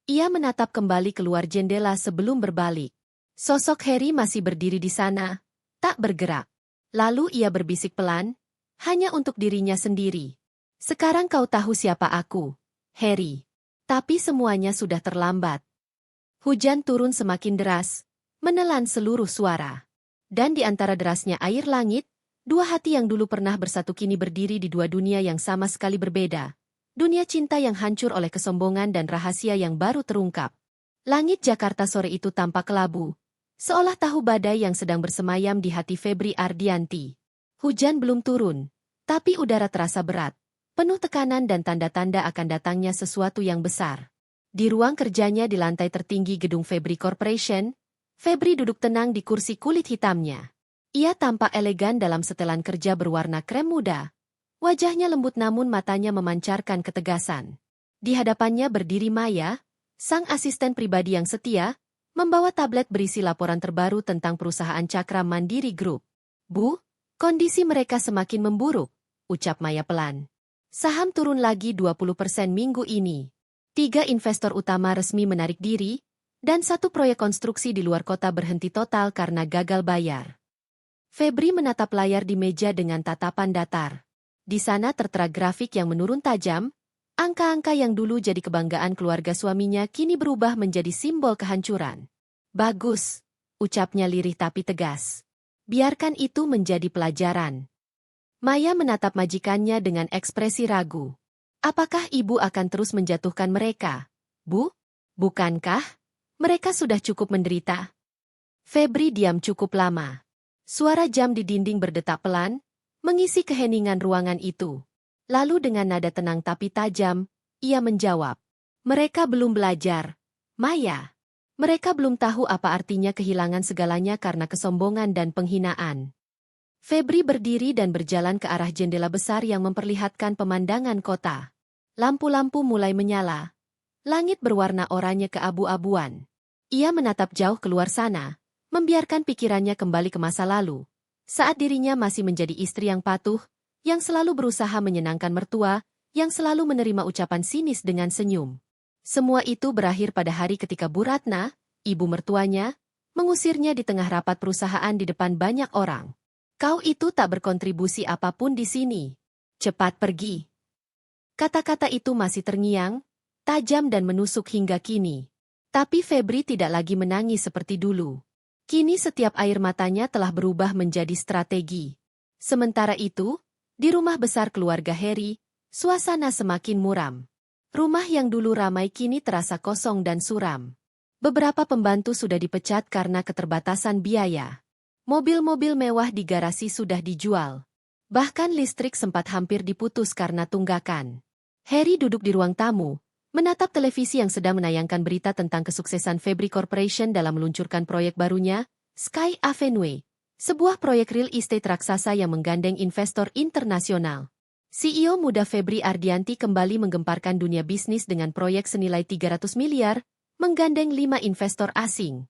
Ia menatap kembali keluar jendela sebelum berbalik. Sosok Harry masih berdiri di sana, tak bergerak. Lalu ia berbisik pelan, hanya untuk dirinya sendiri. Sekarang kau tahu siapa aku, Harry. Tapi semuanya sudah terlambat. Hujan turun semakin deras, menelan seluruh suara. Dan di antara derasnya air langit, dua hati yang dulu pernah bersatu kini berdiri di dua dunia yang sama sekali berbeda. Dunia cinta yang hancur oleh kesombongan dan rahasia yang baru terungkap. Langit Jakarta sore itu tampak kelabu, seolah tahu badai yang sedang bersemayam di hati Febri Ardianti. Hujan belum turun, tapi udara terasa berat, penuh tekanan dan tanda-tanda akan datangnya sesuatu yang besar. Di ruang kerjanya di lantai tertinggi gedung Febri Corporation, Febri duduk tenang di kursi kulit hitamnya. Ia tampak elegan dalam setelan kerja berwarna krem muda. Wajahnya lembut namun matanya memancarkan ketegasan. Di hadapannya berdiri Maya, sang asisten pribadi yang setia, membawa tablet berisi laporan terbaru tentang perusahaan Cakra Mandiri Group. Bu, kondisi mereka semakin memburuk, ucap Maya pelan. Saham turun lagi 20% minggu ini. 3 investor utama resmi menarik diri, dan 1 proyek konstruksi di luar kota berhenti total karena gagal bayar. Febri menatap layar di meja dengan tatapan datar. Di sana tertera grafik yang menurun tajam, angka-angka yang dulu jadi kebanggaan keluarga suaminya kini berubah menjadi simbol kehancuran. Bagus, ucapnya lirih tapi tegas. Biarkan itu menjadi pelajaran. Maya menatap majikannya dengan ekspresi ragu. Apakah ibu akan terus menjatuhkan mereka? Bu, bukankah mereka sudah cukup menderita? Febri diam cukup lama. Suara jam di dinding berdetak pelan, mengisi keheningan ruangan itu. Lalu dengan nada tenang tapi tajam, ia menjawab. Mereka belum belajar, Maya. Mereka belum tahu apa artinya kehilangan segalanya karena kesombongan dan penghinaan. Febri berdiri dan berjalan ke arah jendela besar yang memperlihatkan pemandangan kota. Lampu-lampu mulai menyala. Langit berwarna oranye keabu-abuan. Ia menatap jauh keluar sana, membiarkan pikirannya kembali ke masa lalu. Saat dirinya masih menjadi istri yang patuh, yang selalu berusaha menyenangkan mertua, yang selalu menerima ucapan sinis dengan senyum. Semua itu berakhir pada hari ketika Bu Ratna, ibu mertuanya, mengusirnya di tengah rapat perusahaan di depan banyak orang. Kau itu tak berkontribusi apapun di sini. Cepat pergi. Kata-kata itu masih terngiang, tajam dan menusuk hingga kini. Tapi Febri tidak lagi menangis seperti dulu. Kini setiap air matanya telah berubah menjadi strategi. Sementara itu, di rumah besar keluarga Harry, suasana semakin muram. Rumah yang dulu ramai kini terasa kosong dan suram. Beberapa pembantu sudah dipecat karena keterbatasan biaya. Mobil-mobil mewah di garasi sudah dijual. Bahkan listrik sempat hampir diputus karena tunggakan. Harry duduk di ruang tamu, menatap televisi yang sedang menayangkan berita tentang kesuksesan Febri Corporation dalam meluncurkan proyek barunya, Sky Avenue, sebuah proyek real estate raksasa yang menggandeng investor internasional. CEO muda Febri Ardianti kembali menggemparkan dunia bisnis dengan proyek senilai 300 miliar, menggandeng 5 investor asing.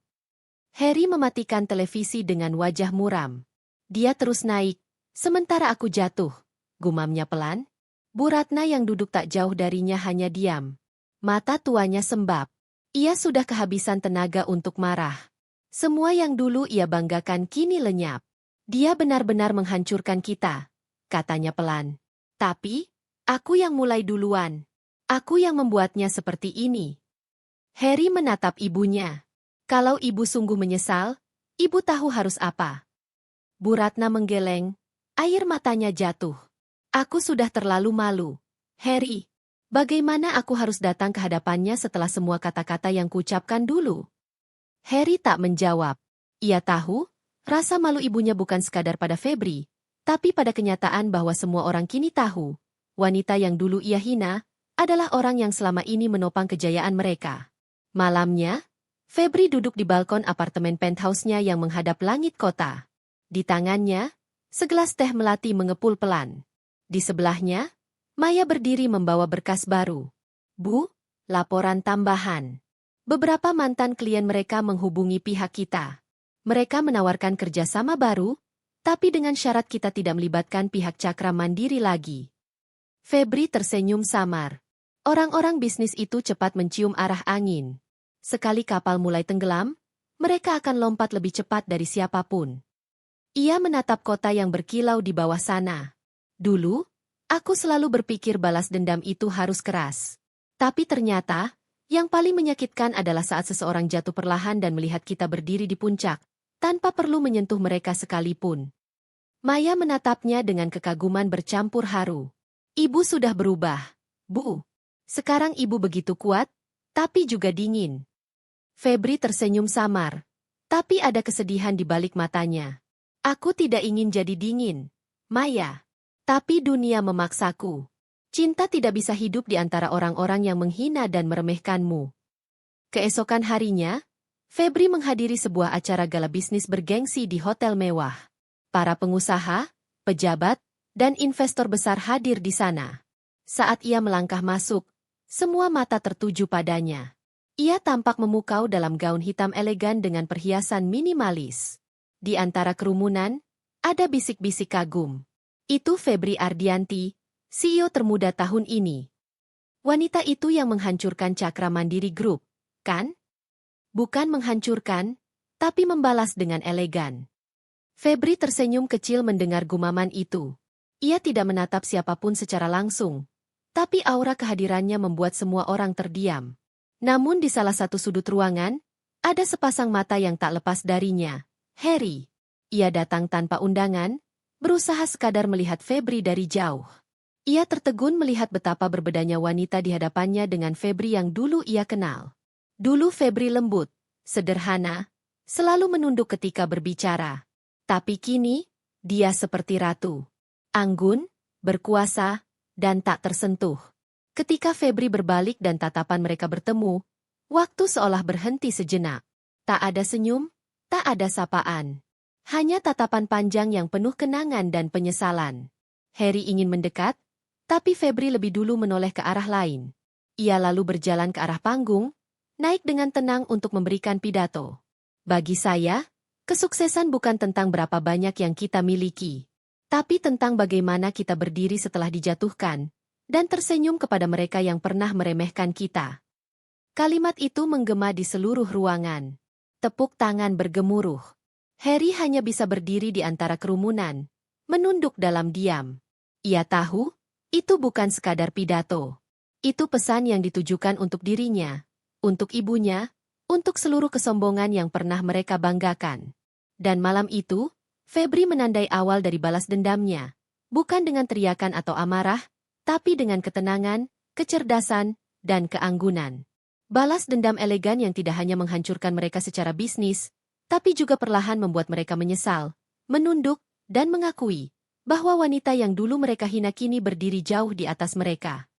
Harry mematikan televisi dengan wajah muram. Dia terus naik, sementara aku jatuh, gumamnya pelan. Bu Ratna yang duduk tak jauh darinya hanya diam. Mata tuanya sembab. Ia sudah kehabisan tenaga untuk marah. Semua yang dulu ia banggakan kini lenyap. Dia benar-benar menghancurkan kita, katanya pelan. Tapi, aku yang mulai duluan. Aku yang membuatnya seperti ini. Harry menatap ibunya. Kalau ibu sungguh menyesal, ibu tahu harus apa. Bu Ratna menggeleng, air matanya jatuh. Aku sudah terlalu malu. Harry. Bagaimana aku harus datang ke hadapannya setelah semua kata-kata yang kuucapkan dulu? Harry tak menjawab. Ia tahu, rasa malu ibunya bukan sekadar pada Febri, tapi pada kenyataan bahwa semua orang kini tahu, wanita yang dulu ia hina, adalah orang yang selama ini menopang kejayaan mereka. Malamnya, Febri duduk di balkon apartemen penthouse-nya yang menghadap langit kota. Di tangannya, segelas teh melati mengepul pelan. Di sebelahnya, Maya berdiri membawa berkas baru. Bu, laporan tambahan. Beberapa mantan klien mereka menghubungi pihak kita. Mereka menawarkan kerjasama baru, tapi dengan syarat kita tidak melibatkan pihak Cakra Mandiri lagi. Febri tersenyum samar. Orang-orang bisnis itu cepat mencium arah angin. Sekali kapal mulai tenggelam, mereka akan lompat lebih cepat dari siapapun. Ia menatap kota yang berkilau di bawah sana. Dulu, aku selalu berpikir balas dendam itu harus keras. Tapi ternyata, yang paling menyakitkan adalah saat seseorang jatuh perlahan dan melihat kita berdiri di puncak, tanpa perlu menyentuh mereka sekalipun. Maya menatapnya dengan kekaguman bercampur haru. Ibu sudah berubah, Bu. Sekarang ibu begitu kuat, tapi juga dingin. Febri tersenyum samar, tapi ada kesedihan di balik matanya. Aku tidak ingin jadi dingin, Maya. Tapi dunia memaksaku. Cinta tidak bisa hidup di antara orang-orang yang menghina dan meremehkanmu. Keesokan harinya, Febri menghadiri sebuah acara gala bisnis bergengsi di hotel mewah. Para pengusaha, pejabat, dan investor besar hadir di sana. Saat ia melangkah masuk, semua mata tertuju padanya. Ia tampak memukau dalam gaun hitam elegan dengan perhiasan minimalis. Di antara kerumunan, ada bisik-bisik kagum. Itu Febri Ardianti, CEO termuda tahun ini. Wanita itu yang menghancurkan Cakra Mandiri Group, kan? Bukan menghancurkan, tapi membalas dengan elegan. Febri tersenyum kecil mendengar gumaman itu. Ia tidak menatap siapapun secara langsung, tapi aura kehadirannya membuat semua orang terdiam. Namun di salah satu sudut ruangan, ada sepasang mata yang tak lepas darinya. Harry. Ia datang tanpa undangan, berusaha sekadar melihat Febri dari jauh. Ia tertegun melihat betapa berbedanya wanita di hadapannya dengan Febri yang dulu ia kenal. Dulu Febri lembut, sederhana, selalu menunduk ketika berbicara. Tapi kini, dia seperti ratu. Anggun, berkuasa, dan tak tersentuh. Ketika Febri berbalik dan tatapan mereka bertemu, waktu seolah berhenti sejenak. Tak ada senyum, tak ada sapaan. Hanya tatapan panjang yang penuh kenangan dan penyesalan. Harry ingin mendekat, tapi Febri lebih dulu menoleh ke arah lain. Ia lalu berjalan ke arah panggung, naik dengan tenang untuk memberikan pidato. Bagi saya, kesuksesan bukan tentang berapa banyak yang kita miliki, tapi tentang bagaimana kita berdiri setelah dijatuhkan, dan tersenyum kepada mereka yang pernah meremehkan kita. Kalimat itu menggema di seluruh ruangan. Tepuk tangan bergemuruh. Harry hanya bisa berdiri di antara kerumunan, menunduk dalam diam. Ia tahu, itu bukan sekadar pidato. Itu pesan yang ditujukan untuk dirinya, untuk ibunya, untuk seluruh kesombongan yang pernah mereka banggakan. Dan malam itu, Febri menandai awal dari balas dendamnya, bukan dengan teriakan atau amarah, tapi dengan ketenangan, kecerdasan, dan keanggunan. Balas dendam elegan yang tidak hanya menghancurkan mereka secara bisnis, tapi juga perlahan membuat mereka menyesal, menunduk, dan mengakui bahwa wanita yang dulu mereka hina kini berdiri jauh di atas mereka.